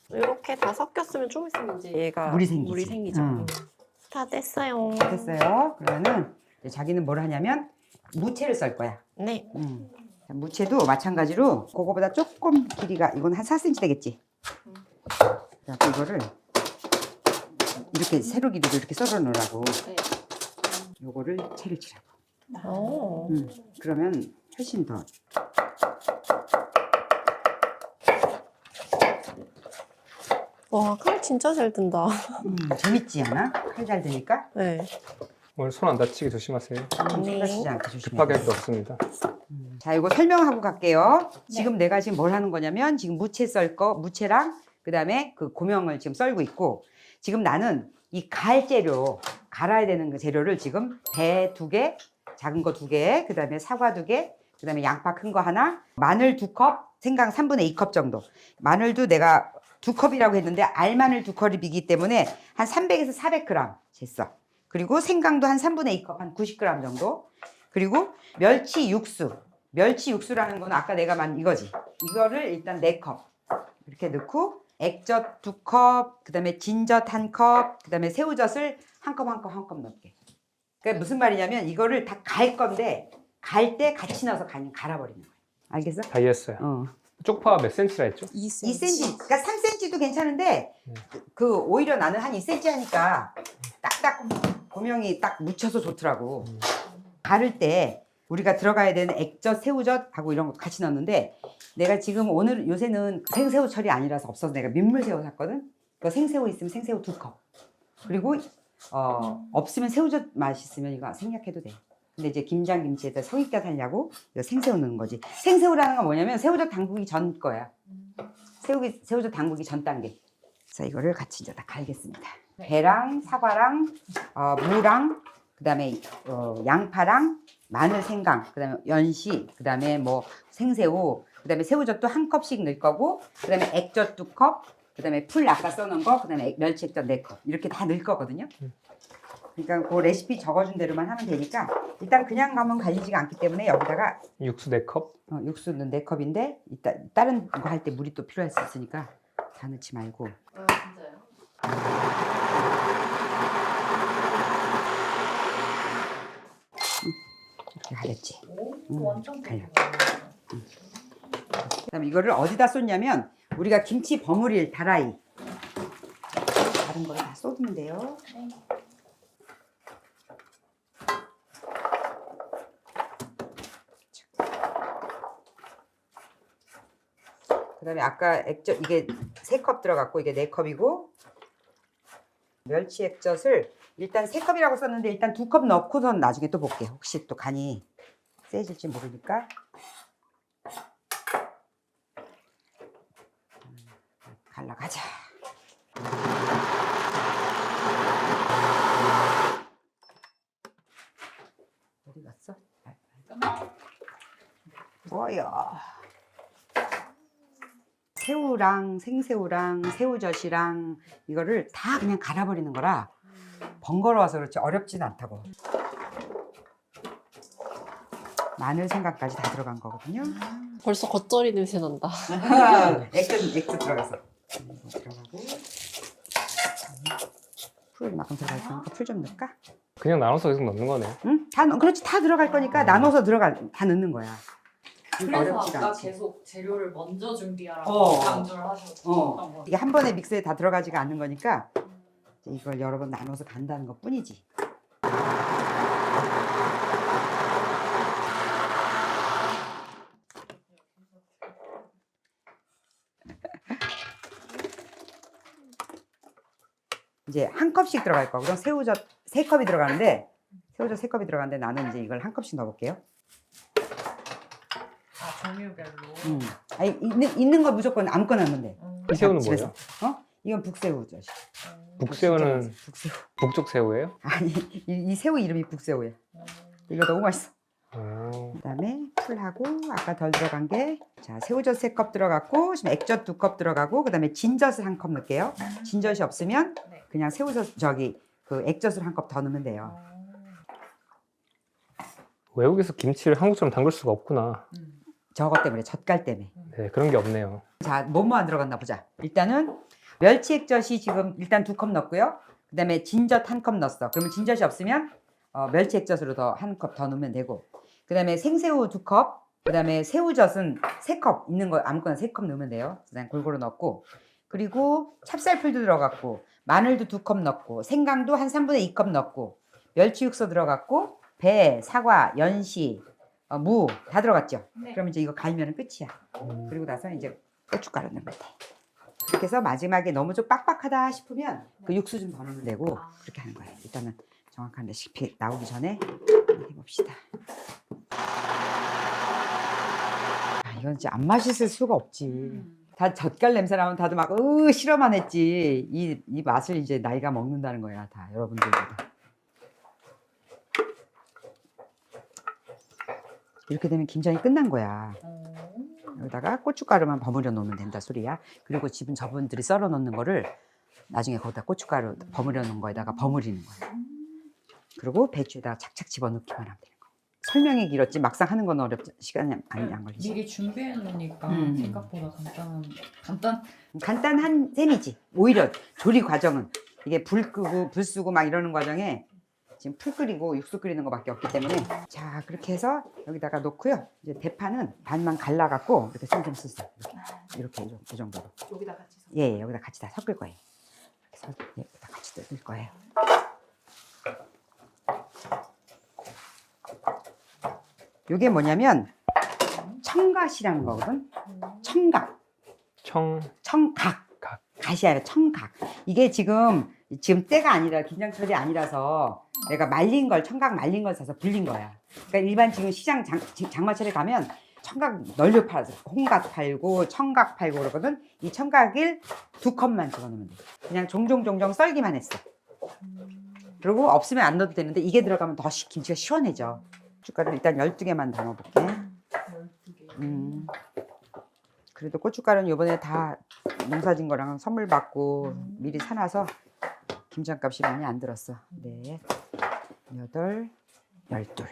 이렇게 다 섞였으면 좀 있으면 이제 얘가 물이 생기지. 물이 생기죠. 다 됐어요. 됐어요. 그러면은 이제 자기는 뭘 하냐면 무채를 썰 거야. 네. 자, 무채도 마찬가지로 그거보다 조금 길이가, 이건 한 4cm 되겠지. 자, 이거를 이렇게 세로 길이로 이렇게 썰어 놓으라고. 요거를 채를 치라고. 오. 그러면 훨씬 더. 와, 칼 진짜 잘 든다. 재밌지 않아? 칼 잘 드니까? 네. 오늘 손 안 다치게 조심하세요. 손 다치지 않게 조심해. 급하게 할 게 없습니다. 자, 이거 설명하고 갈게요. 지금 내가 지금 뭘 하는 거냐면, 지금 무채 썰 거, 무채랑 그 다음에 그 고명을 지금 썰고 있고, 지금 나는 이 갈 재료, 갈아야 되는 그 재료를 지금 배 2개, 작은 거 2개, 그 다음에 사과 2개, 그 다음에 양파 큰 거 하나, 마늘 2컵, 생강 3분의 2컵 정도. 마늘도 내가 2컵이라고 했는데 알마늘 2컵이기 때문에 한 300에서 400g 쟀어. 그리고 생강도 한 3분의 2컵, 한 90g 정도. 그리고 멸치 육수라는 거는 아까 내가 만 이거지. 이거를 일단 4컵 이렇게 넣고, 액젓 2컵, 그 다음에 진젓 1컵, 그 다음에 새우젓을 한 컵 넣을게. 그게 무슨 말이냐면 이거를 다 갈 건데 갈 때 같이 넣어서 갈아버리는 거야. 알겠어? 다 이해했어요. 쪽파 몇 센치라 했죠? 2cm, 그러니까 3cm도 괜찮은데 네. 그 오히려 나는 한 2cm 하니까 딱딱 고명이 딱 묻혀서 좋더라고. 가를 때 우리가 들어가야 되는 액젓, 새우젓하고 이런 것도 같이 넣었는데 내가 지금 오늘 요새는 생새우철이 아니라서 없어서 내가 민물새우 샀거든. 그 생새우 있으면 생새우 2컵. 그리고 없으면 새우젓 맛있으면 이거 생략해도 돼. 근데 이제 김장김치에다 성의껏 하려고 이거 생새우 넣는 거지. 생새우라는 건 뭐냐면 새우젓 담그기 전 거야. 새우젓 담그기 전 단계. 그래서 이거를 같이 이제 다 갈겠습니다. 배랑 사과랑 무랑 그다음에 양파랑 마늘, 생강, 그다음에 연시, 그다음에 뭐 생새우, 그다음에 새우젓도 한 컵씩 넣을 거고, 그다음에 액젓 2컵, 그다음에 풀 아까 써놓은 거, 그다음에 멸치 액젓 4컵 이렇게 다 넣을 거거든요. 그러니까 그 레시피 적어준 대로만 하면 되니까 일단 그냥 가면 갈리지가 않기 때문에 여기다가 육수 4컵? 육수는 4컵인데 이따 다른 거 할 때 물이 또 필요할 수 있으니까 다 넣지 말고. 진짜요? 이렇게 가렸지. 완전 갈려. 그다음에 이거를 어디다 쏟냐면 우리가 김치 버무릴 다라이 다른 걸 다 쏟으면 돼요. 그다음에 아까 액젓 이게 3컵 들어갔고 이게 4컵이고 멸치 액젓을 일단 3컵이라고 썼는데 일단 2컵 넣고선 나중에 또 볼게요. 혹시 또 간이 세질지 모르니까. 갈라가자. 어디 갔어? 뭐야? 새우랑 생새우랑 새우젓이랑 이거를 다 그냥 갈아버리는 거라 번거로워서 그렇지 어렵진 않다고. 마늘, 생강까지 다 들어간 거거든요. 벌써 겉절이 냄새 난다. 액젓 들어가서 들어가고 풀 이만큼 들어갈 거니까 풀 좀 넣을까? 그냥 나눠서 계속 넣는 거네요. 응? 그렇지 다 들어갈 거니까 나눠서 다 넣는 거야. 그래서 어렵지가 아까 않지. 계속 재료를 먼저 준비하라고 어. 강조를 하셨던 거. 이게 한 번에 믹스에 다 들어가지가 않는 거니까 이제 이걸 여러 번 나눠서 간다는 것 뿐이지. 이제 한 컵씩 들어갈 거. 그럼 새우젓 3컵이 들어가는데 새우젓 3컵이 들어가는데 나는 이제 이걸 한 컵씩 넣어볼게요. 아, 종류별로. 아니 있는 거 무조건 아무거나 넣으면 돼. 이 새우는 집에서. 뭐예요? 이건 북새우젓. 북새우는 북새우. 북쪽 새우예요? 아니 이 새우 이름이 북새우야. 이거 너무 맛있어. 오. 그다음에 풀하고 아까 덜 들어간 게 자 새우젓 3컵 들어갔고 지금 액젓 2컵 들어가고 그다음에 진젓을 1컵 넣을게요. 진젓이 없으면 네. 그냥 새우젓 그 액젓을 1컵 더 넣으면 돼요. 외국에서 김치를 한국처럼 담글 수가 없구나. 저것 때문에 젓갈 때문에. 네, 그런 게 없네요. 자 뭐뭐 안 들어갔나 보자. 일단은 멸치 액젓이 지금 일단 2컵 넣었고요. 그다음에 진젓 1컵 넣었어. 그러면 진젓이 없으면 멸치 액젓으로 더 1컵 더 넣으면 되고. 그다음에 생새우 2컵. 그다음에 새우젓은 3컵 있는 거 아무거나 3컵 넣으면 돼요. 그냥 골고루 넣고. 그리고 찹쌀풀도 들어갔고 마늘도 2컵 넣고 생강도 한 3분의 2컵 넣고 멸치 육수 들어갔고 배, 사과, 연시, 무 다 들어갔죠. 네. 그럼 이제 이거 갈면 끝이야. 그리고 나서 이제 고춧가루 넣으면 돼. 그렇게 해서 마지막에 너무 좀 빡빡하다 싶으면 그 육수 좀 더 넣으면 되고 그렇게 하는 거예요. 일단은 정확한 레시피 나오기 전에 해봅시다. 이건 진짜 안 맛있을 수가 없지. 다 젓갈 냄새 나면 다들 막 싫어만 했지. 이 맛을 이제 나이가 먹는다는 거야. 다 여러분들도. 이렇게 되면 김장이 끝난 거야. 여기다가 고춧가루만 버무려 놓으면 된다 소리야. 그리고 집은 저분들이 썰어 놓는 거를 나중에 거기다 고춧가루 버무려 놓은 거에다가 버무리는 거야. 그리고 배추에다가 착착 집어넣기만 하면 되는 거야. 설명이 길었지 막상 하는 건 어렵지. 시간이 안 걸리지. 미리 준비해 놓으니까 생각보다 간단한 셈이지. 오히려 조리 과정은 이게 불 끄고 불 쓰고 막 이러는 과정에 지금 지금 풀 끓이고 육수 끓이는 거밖에 없기 때문에. 자, 그렇게 해서 여기다가 놓고요. 이제 대파는 반만 갈라갖고 이렇게 좀 쓰세요. 이렇게 이 정도로. 여기다 같이 섞어. 예, 여기다 같이 다 섞을 거예요. 여기다 같이 넣을 거예요. 이게 뭐냐면 청갓이라는 거거든. 청각. 청각. 갓이 아니라 청각. 이게 지금 때가 아니라 김장철이 아니라서 내가 말린 걸 청각 말린 걸 사서 불린 거야. 그러니까 일반 지금 시장 장마철에 가면 청각 널려 팔아서 홍각 팔고 청각 팔고 그러거든. 이 청각을 2컵만 집어넣으면 돼. 그냥 종종 썰기만 했어. 그리고 없으면 안 넣어도 되는데 이게 들어가면 더 김치가 시원해져. 고춧가루를 일단 12개만 담아볼게. 12개. 그래도 고춧가루는 이번에 다 농사진 거랑 선물 받고 미리 사놔서 김장값이 많이 안 들었어. 네, 8, 12.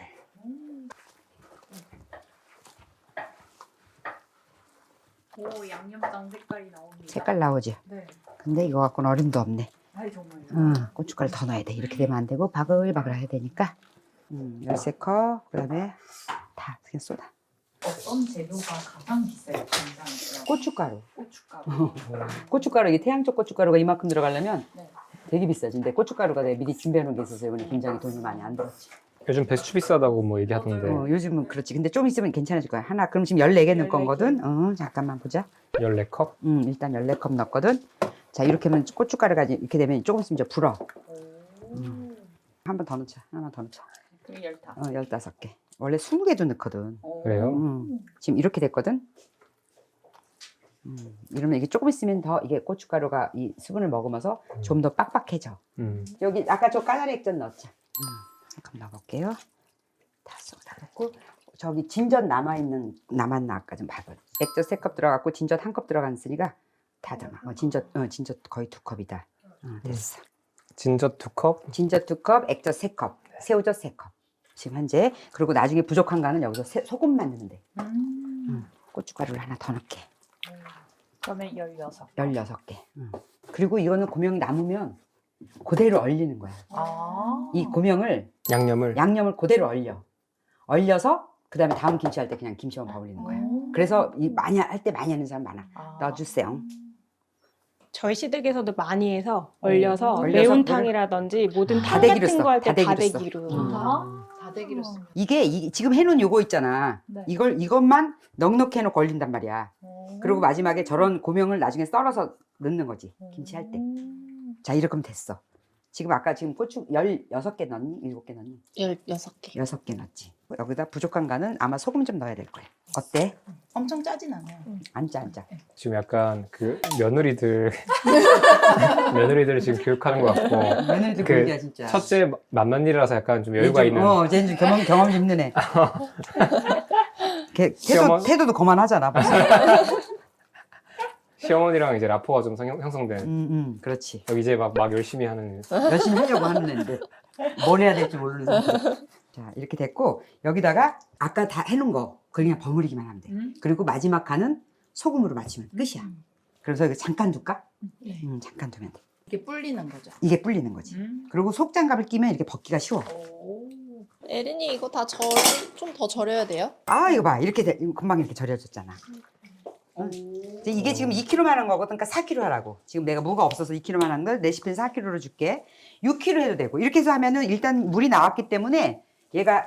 오, 양념장 색깔이 나옵니다. 색깔 나오지? 네. 근데 이거 갖고는 어림도 없네. 아이, 정말요? 고춧가루 더 넣어야 돼. 이렇게 되면 안 되고 바글바글 해야 되니까. 13컵. 그 다음에 다 그냥 쏟아. 어떤 재료가 가장 비싸요? 김장이요? 고춧가루. 고춧가루. 고춧가루, 이게 태양적 고춧가루가 이만큼 들어가려면 네. 되게 비싸지. 근데 고춧가루가 내가 미리 준비해 놓은 게 있어서 이번에 김장에 돈이 많이 안 들었지. 요즘 배추 비싸다고 뭐 얘기하던데 요즘은 그렇지. 근데 좀 있으면 괜찮아질 거야. 하나, 그럼 지금 14개 넣을 거거든. 잠깐만 보자. 14컵? 일단 14컵 넣었거든. 자, 이렇게 하면 고춧가루가 이렇게 되면 조금 있으면 이제 불어. 한 번 더 넣자. 하나만 더 넣자. 그럼 15. 15개. 원래 20개도 넣거든. 그래요? 지금 이렇게 됐거든. 이러면 이게 조금 있으면 더 이게 고춧가루가 이 수분을 머금어서 좀 더 빡빡해져. 여기 아까 저 까나리 액젓 넣자. 잠깐 넣어볼게요. 다 쏟아놓고 저기 진젓 남았나 아까 좀 봐봐. 액젓 3컵 들어갔고 진젓 1컵 들어갔으니까 다 담아. 진젓 거의 2컵이다. 됐어. 진젓 2컵? 진젓 2컵, 액젓 3컵, 새우젓 3컵. 지금 현재. 그리고 나중에 부족한 거는 여기서 소금만 넣으면 돼. 고춧가루를 하나 더 넣게. 그러면 16. 16개. 그리고 이거는 고명이 남으면 그대로 얼리는 거야. 이 고명을 양념을 그대로 얼려서 그다음에 다음 김치 할 때 그냥 김치만 버무리는 거야. 그래서 이 많이 할 때 많이 하는 사람 많아. 넣어주세요. 저희 시댁에서도 많이 해서 얼려서 얼려서 매운탕이라든지 모든 탕 다대기로 같은 써. 거 할 때 다대기로 써. 다대기로. 다대기로 쓰면. 이게 지금 해놓은 요거 있잖아. 네. 이것만 넉넉히 해놓고 얼린단 말이야. 그리고 마지막에 저런 고명을 나중에 썰어서 넣는 거지. 김치 할 때. 자, 이렇게 하면 됐어. 지금 아까 지금 고추 16개 넣니? 7개 넣니? 16개. 6개 넣었지. 여기다 부족한 거는 아마 소금 좀 넣어야 될 거야. 어때? 엄청 짜진 않아요. 안 짜. 지금 약간 그 며느리들 지금 교육하는 것 같고 며느리들 그 그러기야 진짜. 첫째 만난 일이라서 약간 좀 여유가 있는 쟤는 좀 경험 좀 있는 애. 시어머- 태도도 거만하잖아. 벌써. 시어머니랑 이제 라포가 좀 형성된 그렇지. 여기 이제 막 열심히 하는 열심히 하려고 하는 애인데 뭘 해야 될지 모르는 상태. 자, 이렇게 됐고 여기다가 아까 다 해놓은 거 그냥 버무리기만 하면 돼. 그리고 마지막 간은 소금으로 맞추면 끝이야. 그래서 이거 잠깐 둘까? 네. 잠깐 두면 돼. 이게 불리는 거죠. 이게 불리는 거지. 그리고 속장갑을 끼면 이렇게 벗기가 쉬워. 에린이 이거 다 좀 더 절여야 돼요? 아, 이거 봐. 금방 이렇게 절여졌잖아. 이게 지금 2kg만 한 거거든. 그러니까 4kg 하라고. 지금 내가 무가 없어서 2kg만 한 걸 레시피는 4kg로 줄게. 6kg 해도 되고. 이렇게 해서 하면은 일단 물이 나왔기 때문에 얘가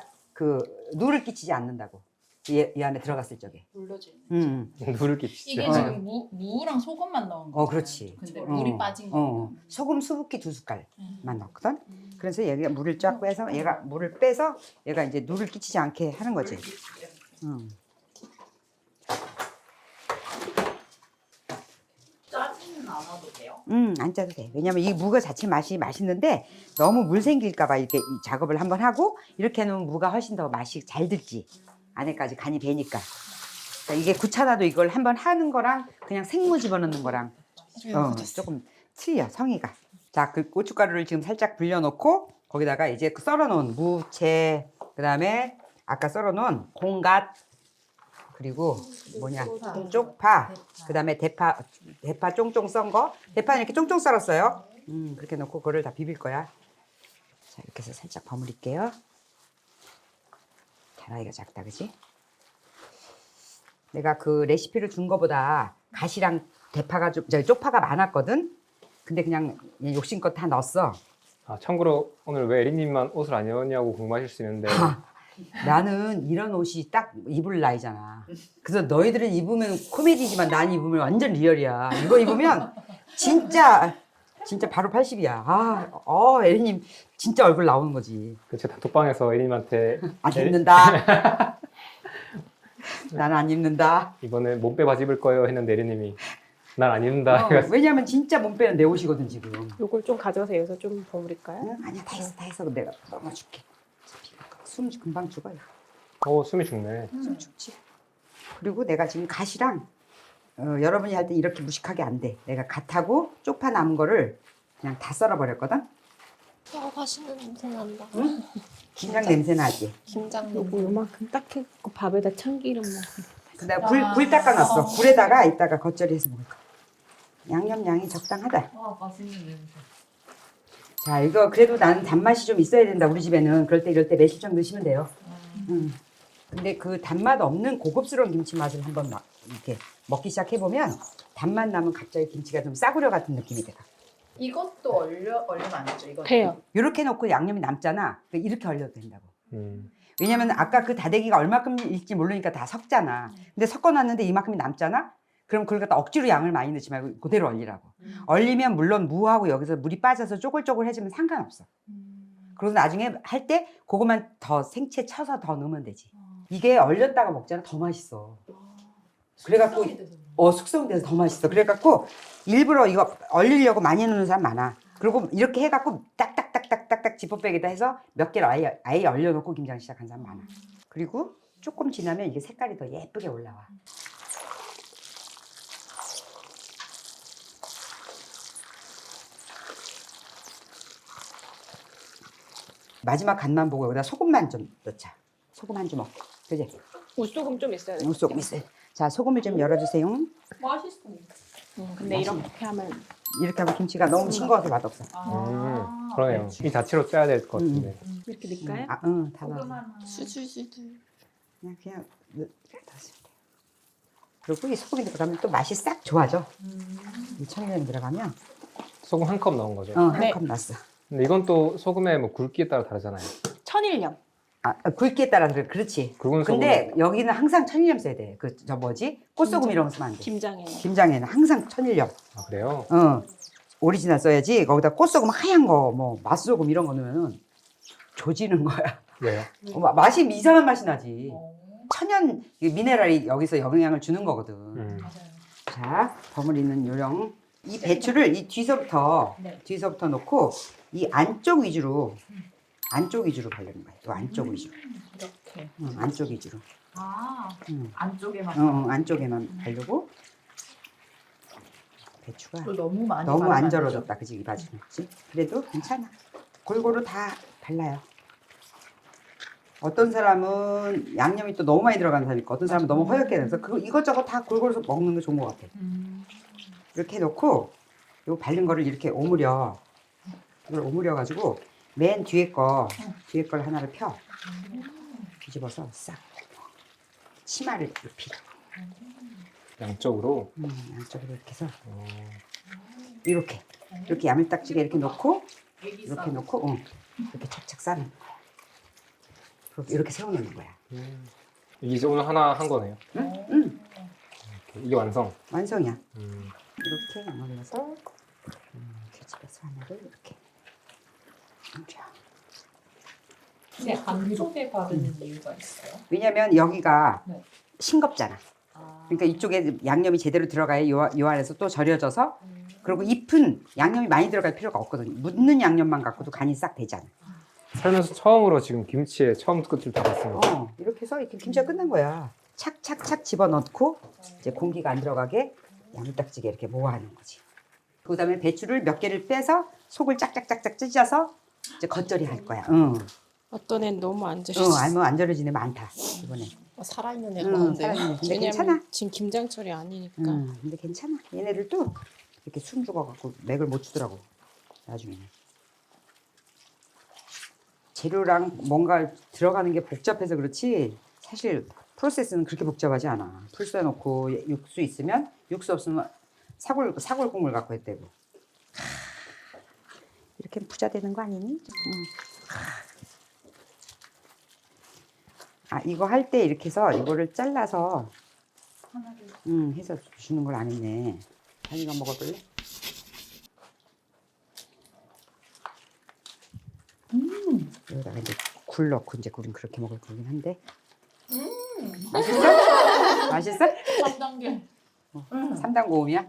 누를 끼치지 않는다고. 이 안에 들어갔을 적에. 물러지는. 누를 끼치죠. 이게 지금 무랑 소금만 넣은 거. 그렇지. 근데 물이 빠진 거. 소금 수북히 2숟갈만 넣거든. 그래서 얘가 물을 쫙 빼서 얘가 물을 빼서 얘가 이제 누를 끼치지 않게 하는 거지. 짜지는 않아도 돼요? 안 짜도 돼. 왜냐면 이 무가 자체 맛이 맛있는데 너무 물 생길까봐 이렇게 이 작업을 한번 하고 이렇게 해놓으면 무가 훨씬 더 맛이 잘 들지. 안에까지 간이 배니까. 그러니까 이게 구차나도 이걸 한번 하는 거랑 그냥 생무 집어넣는 거랑 조금 틀려, 성의가. 자, 그 고춧가루를 지금 살짝 불려놓고 거기다가 이제 그 썰어놓은 무채, 그 다음에 아까 썰어놓은 콩갓, 그리고 쪽파, 그 다음에 대파 쫑쫑 썬 거. 대파는 이렇게 쫑쫑 썰었어요. 그렇게 넣고 그거를 다 비빌 거야. 자, 이렇게 해서 살짝 버무릴게요. 다라이가 작다, 그지? 내가 그 레시피를 준 거보다 가시랑 대파가 쪽파가 많았거든. 근데 그냥 욕심껏 다 넣었어. 아, 참고로 오늘 왜 에리님만 옷을 안 입었냐고 궁금하실 수 있는데 나는 이런 옷이 딱 입을 나이잖아. 그래서 너희들은 입으면 코미디지만 난 입으면 완전 리얼이야. 이거 입으면 진짜 바로 80이야. 에리님 진짜 얼굴 나오는 거지. 그 제 단톡방에서 에리님한테 안 입는다. 난 안 입는다. 이번에 몸빼 바지 입을 거예요 했는데 에리님이 난 안 입는다 해가지고 왜냐면 진짜 몸빼는 내 옷이거든 지금. 요걸 좀 가져오세요. 여기서 좀 버무릴까요? 응? 아니야 다 했어. 그럼 내가 넣어줄게. 숨 금방 죽어요. 숨이 죽네. 숨 죽지. 그리고 내가 지금 갓이랑 여러분이 할 때 이렇게 무식하게 안 돼. 내가 갓하고 쪽파 남은 거를 그냥 다 썰어버렸거든. 맛있는 냄새 난다. 응? 김장 냄새 나지. 김장 요거 요만큼 딱 해갖고 밥에다 참기름 넣고. 내가 불 닦아놨어. 불에다가 이따가 겉절이해서 먹을 거야. 양념 양이 적당하다. 맛있는 냄새. 자, 이거 그래도 나는 단맛이 좀 있어야 된다. 우리 집에는 그럴 때 이럴 때 매실청 넣으시면 돼요. 근데 그 단맛 없는 고급스러운 김치 맛을 한번 이렇게 먹기 시작해보면 단맛 나면 갑자기 김치가 좀 싸구려 같은 느낌이 돼. 이것도 얼리면 안 되죠. 이거 돼요. 이렇게 넣고 양념이 남잖아. 그러니까 이렇게 얼려도 된다고. 음. 왜냐면 아까 그 다대기가 얼마큼일지 모르니까 다 섞잖아. 근데 섞어놨는데 이만큼이 남잖아? 그럼 그걸 갖다 억지로 양을 많이 넣지 말고 그대로 얼리라고. 얼리면 물론 무하고 여기서 물이 빠져서 쪼글쪼글해지면 상관없어. 그래서 나중에 할 때 그것만 더 생채 쳐서 더 넣으면 되지. 이게 얼렸다가 먹잖아. 더 맛있어. 그래갖고 숙성돼서 더 맛있어. 그래갖고 일부러 이거 얼리려고 많이 넣는 사람 많아. 그리고 이렇게 해갖고 딱딱딱딱딱딱 지퍼백에다 해서 몇 개를 아예 얼려놓고 김장 시작한 사람 많아. 그리고 조금 지나면 이게 색깔이 더 예쁘게 올라와. 마지막 간만 보고 여기다 소금만 좀 넣자. 소금 한 주먹. 그지? 우소금 좀 있어야 돼. 소금 있어요. 자, 소금을 좀 열어주세요. 맛있어. 근데 이렇게 하면 이렇게 하면 김치가 너무 싱거워서 맛없어. 그러네요. 이 자체로 짜야 될 것 같은데. 이렇게 넣을까요? 다 넣어. 수술수술. 그냥 넣으시면 돼요. 그리고 이 소금이 들어가면 또 맛이 싹 좋아져. 이 청양고추 들어가면 소금 한 컵 넣은 거죠. 한 네. 컵 넣었어. 근데 이건 또 소금의 뭐 굵기에 따라 다르잖아요. 천일염. 굵기에 따라 그렇지. 굵은 근데 여기는 항상 천일염 써야 돼. 꽃소금 이런 거 쓰면 안 돼. 김장에. 김장에는 항상 천일염. 아, 그래요? 오리지널 써야지. 거기다 꽃소금 하얀 거, 뭐 맛소금 이런 거 넣으면 조지는 거야. 왜요? 맛이 이상한 맛이 나지. 천연 미네랄이 여기서 영향을 주는 거거든. 자, 버무리는 요령. 이 배추를 이 뒤서부터 놓고 이 안쪽 위주로 바르는 거야. 또 안쪽 위주로. 이렇게. 안쪽 위주로. 안쪽에만. 안쪽에만 바르고. 배추가 너무 많이 너무 바르면 안 안 절어졌다, 그지? 이 바지는, 그지? 그래도 괜찮아. 골고루 다 발라요. 어떤 사람은 양념이 또 너무 많이 들어가는 사람이 있고, 어떤 사람은 너무 허옇게 돼서 그거 이것저것 다 골고루 먹는 게 좋은 것 같아. 이렇게 해놓고 요 바른 거를 이렇게 오므려. 이걸 오므려가지고 맨 뒤에 걸 하나를 펴. 뒤집어서 싹 치마를 입히고. 양쪽으로. 양쪽으로 이렇게 해서 이렇게 야물딱지게 이렇게 놓고 이렇게 놓고 이렇게 착착 싸는 거야. 이렇게 세워놓는 거야. 이게 이제 오늘 하나 한 거네요. 응? 이게 완성. 완성이야. 이렇게 양물려서 뒤집어서 하나를 이렇게 얹혀. 근데 안쪽에 바르는 이유가 있어요? 왜냐면 여기가 네. 싱겁잖아. 그러니까 이쪽에 양념이 제대로 들어가야 요 안에서 또 절여져서 그리고 잎은 양념이 많이 들어갈 필요가 없거든요. 묻는 양념만 갖고도 간이 싹 되잖아. 살면서 처음으로 지금 김치의 처음 끝을 다 봤습니다. 이렇게 해서 이렇게 김치가 끝난 거야. 착착착 집어넣고 이제 공기가 안 들어가게 야물딱지게 이렇게 모아하는 거지. 그다음에 배추를 몇 개를 빼서 속을 짝짝짝짝 찢어서 이제 겉절이 할 거야. 어떤 애는 너무 안 드셨어. 알면 안 절여진 애 많다 이번에. 살아있는 애가 많은데요. 살아있는 애. 근데 왜냐면 괜찮아. 지금 김장철이 아니니까. 근데 괜찮아. 얘네들도 이렇게 숨 죽어갖고 맥을 못 주더라고 나중에는. 재료랑 뭔가 들어가는 게 복잡해서 그렇지 사실 프로세스는 그렇게 복잡하지 않아. 풀 쏴놓고 육수 있으면 육수 없으면 사골국물 갖고 했대고. 이렇게 부자 되는 거 아니니? 아 이거 할 때 이렇게 해서 이거를 잘라서 해서 주는 걸 안 했네. 자기가 먹어볼래? 여기다가 이제 굴 넣고 이제 굴은 그렇게 먹을 거긴 한데. 맛있어? 맛있어? 3단계. 3단 고음이야?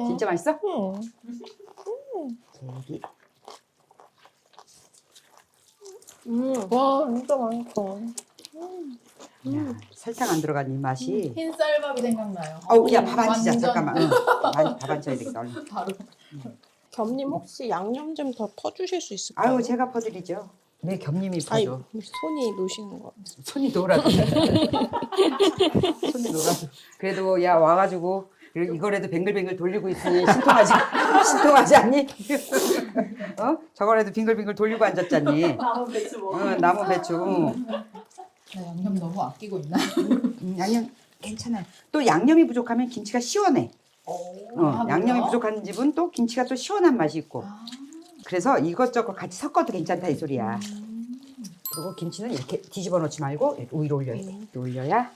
진짜 맛있어? 여기 와 진짜 맛있어. 야, 설탕 안 들어간 이 맛이. 흰 쌀밥이 생각나요. 어우 야 밥 안 치자 완전 잠깐만. 밥 안 쳐야 되겠다 얼른. 바로. 겸님 혹시 양념 좀 더 퍼주실 수 있을까요? 아유 제가 퍼드리죠. 내 겹님이 아니 퍼줘. 손이 놓으시는 거. 손이 놀아도. 손이 놀아도. 그래도 야 와가지고 이거라도 뱅글뱅글 돌리고 있으니 신통하지 않니? 어? 저거라도 빙글빙글 돌리고 앉았잖니. 나무 배추 먹어. 응, 나무 배추. 나 양념 너무 아끼고 있나? 양념 괜찮아요. 또 양념이 부족하면 김치가 시원해. 양념이 부족한 집은 또 김치가 또 시원한 맛이 있고. 그래서 이것저것 같이 섞어도 괜찮다 이 소리야. 그리고 김치는 이렇게 뒤집어 놓지 말고 이렇게 위로 올려야 돼. 이렇게 올려야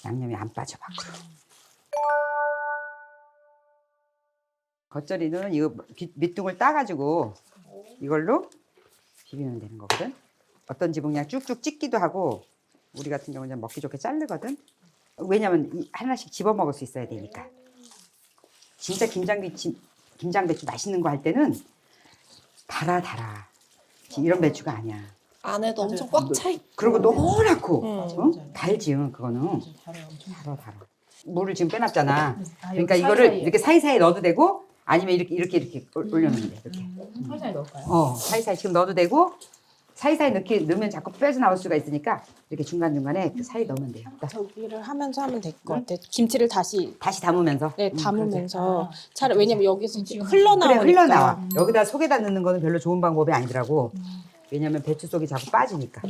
양념이 안 빠져 밖으로. 겉절이는 이거 밑둥을 따가지고 이걸로 비비면 되는 거거든. 어떤 집은 그냥 쭉쭉 찢기도 하고 우리 같은 경우는 먹기 좋게 자르거든. 왜냐면 하나씩 집어 먹을 수 있어야 되니까. 진짜 김장배추 맛있는 거 할 때는 달아. 이런 배추가 아니야. 안에도 엄청 꽉 차 있고. 그리고 노랗고 맞아요. 달지 그거는. 달아요, 엄청. 달아. 물을 지금 빼놨잖아. 아, 그러니까 여기 이거를 사이사이에. 이렇게 사이사이에 넣어도 되고 아니면 이렇게 올려놓으면 돼. 이렇게. 사이사이 넣을까요? 사이사이 지금 넣어도 되고 사이사이 넣으면 자꾸 빠져나올 수가 있으니까 이렇게 중간중간에 그 사이 넣으면 돼요. 저기를 하면서 하면 될 것 같아요. 김치를 다시 다시 담으면서. 네, 그러지. 담으면서 차라리 왜냐면 여기서 이제 그래, 그래 흘러나오니까. 흘러나와. 여기다 속에다 넣는 거는 별로 좋은 방법이 아니더라고. 왜냐면 배추 속이 자꾸 빠지니까.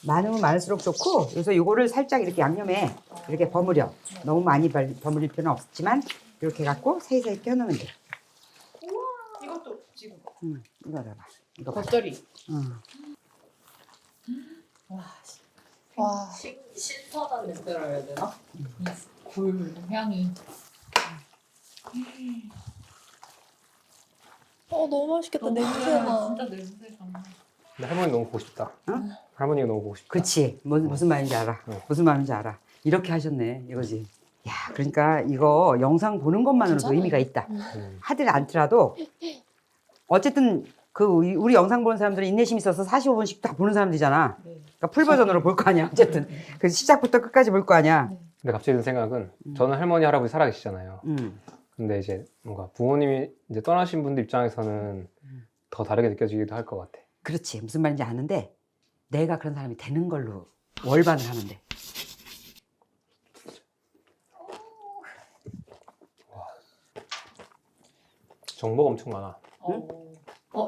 많으면 많을수록 좋고 그래서 요거를 살짝 이렇게 양념에 이렇게 버무려. 너무 많이 버무릴 필요는 없지만 이렇게 갖고 사이사이 껴놓으면 돼. 이것도 지금 이거 봐봐. 이거 봐. 겉절이. 와. 신선한 냄새라 해야 되나? 굴 향이. 너무 맛있겠다. 냄새나. 진짜 냄새 장난. 근데 할머니 너무 보고 싶다. 응? 할머니가 너무 보고 싶다. 그치. 무슨 말인지 알아. 네. 무슨 말인지 알아. 이렇게 하셨네. 이거지. 야, 그러니까 이거 영상 보는 것만으로도 괜찮아요. 의미가 있다. 음. 하들 않더라도 어쨌든 그 우리 영상 보는 사람들은 인내심 있어서 45분씩 다 보는 사람들이잖아. 네. 그러니까 풀 버전으로 볼 거 아니야. 어쨌든 그래서 시작부터 끝까지 볼 거 아니야. 근데 갑자기 든 생각은 저는 할머니 할아버지 살아계시잖아요. 근데 이제 뭔가 부모님이 이제 떠나신 분들 입장에서는 더 다르게 느껴지기도 할 것 같아. 그렇지. 무슨 말인지 아는데 내가 그런 사람이 되는 걸로 월반을 하면 돼. 정보가 엄청 많아.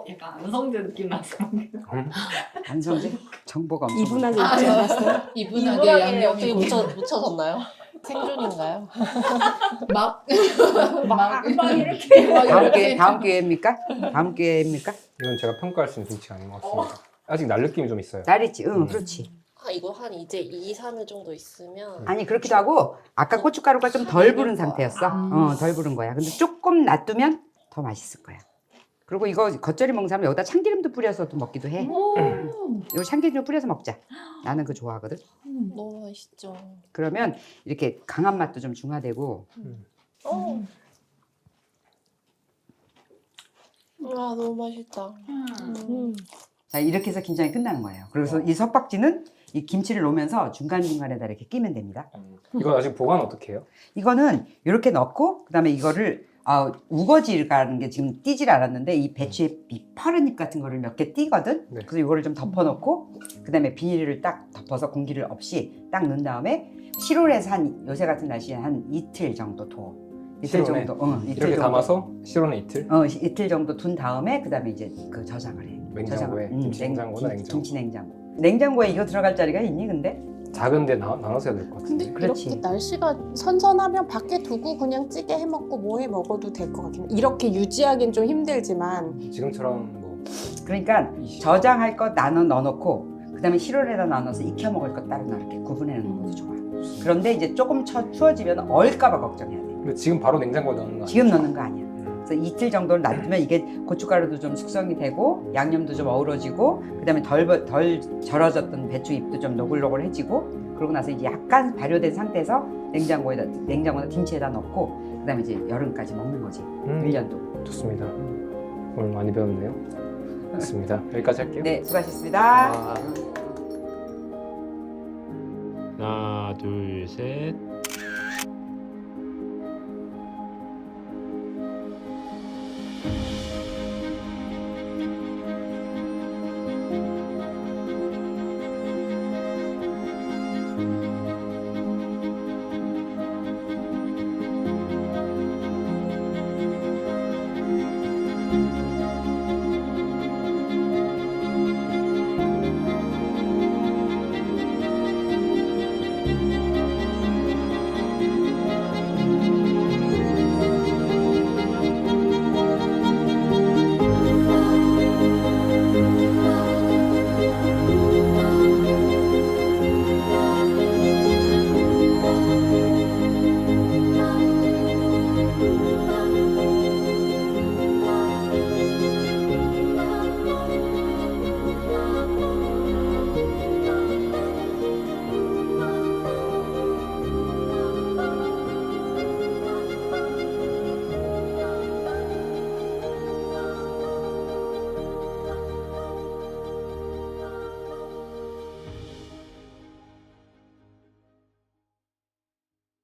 약간 안성재 느낌 나서. 안성재 정보가 엄청 이분하게 많아. 있지 않았어요? 이분하게 어떻게 양념이 묻혀졌나요? 생존인가요? 막 다음 기회입니까? 다음 기회입니까? 이건 제가 평가할 수 있는 김치가 아닌 것 같습니다. 아직 날 느낌이 좀 있어요. 날 있지. 응, 그렇지. 이거 한 이제 2, 3일 정도 있으면 아니 그렇기도 하고 아까 고춧가루가 좀 덜 부른 상태였어. 덜 부른 거야. 근데 조금 놔두면 더 맛있을 거야. 그리고 이거 겉절이 먹는 사람은 여기다 참기름도 뿌려서도 먹기도 해. 이거 참기름 좀 뿌려서 먹자. 나는 그거 좋아하거든. 너무 맛있죠. 그러면 이렇게 강한 맛도 좀 중화되고. 너무 맛있다. 자, 이렇게 해서 김장이 끝나는 거예요. 그래서 이 석박지는 이 김치를 놓으면서 중간중간에다 이렇게 끼면 됩니다. 이거 아직 보관 어떻게 해요? 이거는 이렇게 넣고 그다음에 이거를 우거지라는 게 지금 띄질 않았는데 이 배추에 이 파른잎 같은 거를 몇 개 띄거든. 네. 그래서 이거를 좀 덮어놓고 그다음에 비닐을 딱 덮어서 공기를 없이 딱 넣은 다음에 7월에서 한 요새 같은 날씨에 한 이틀 정도 둬. 이틀 실온에 정도. 이틀 이렇게 정도. 담아서 실온에 이틀? 이틀 정도 둔 다음에 그다음에 이제 그 저장을 해. 냉장고에? 김치 냉장고나 냉장고? 김치 냉장고. 냉장고에 이거 들어갈 자리가 있니 근데? 작은데 나눠서 해야 될 것 근데 같은데. 그렇지. 이렇게 날씨가 선선하면 밖에 두고 그냥 찌개 해 먹고 뭐 해 먹어도 될 것 같긴 해. 이렇게 유지하기는 좀 힘들지만 지금처럼 뭐 그러니까 저장할 것 나눠 넣어놓고 그다음에 실온에다 나눠서 익혀 먹을 것 따로 이렇게 구분해 놓는 것도 좋아. 그런데 이제 조금 추워지면 얼까봐 걱정해야 돼. 근데 지금 바로 냉장고에 넣는 거 아니야? 지금 넣는 거 아니야. 그래서 이틀 정도를 놔두면 이게 고춧가루도 좀 숙성이 되고 양념도 좀 어우러지고 그다음에 덜 절어졌던 배추잎도 좀 노글노글해지고 그러고 나서 이제 약간 발효된 상태에서 냉장고나 김치에다 넣고 그다음에 이제 여름까지 먹는 거지. 1년도. 좋습니다. 오늘 많이 배웠네요. 좋습니다. 여기까지 할게요. 네, 수고하셨습니다. 아. 하나, 둘, 셋.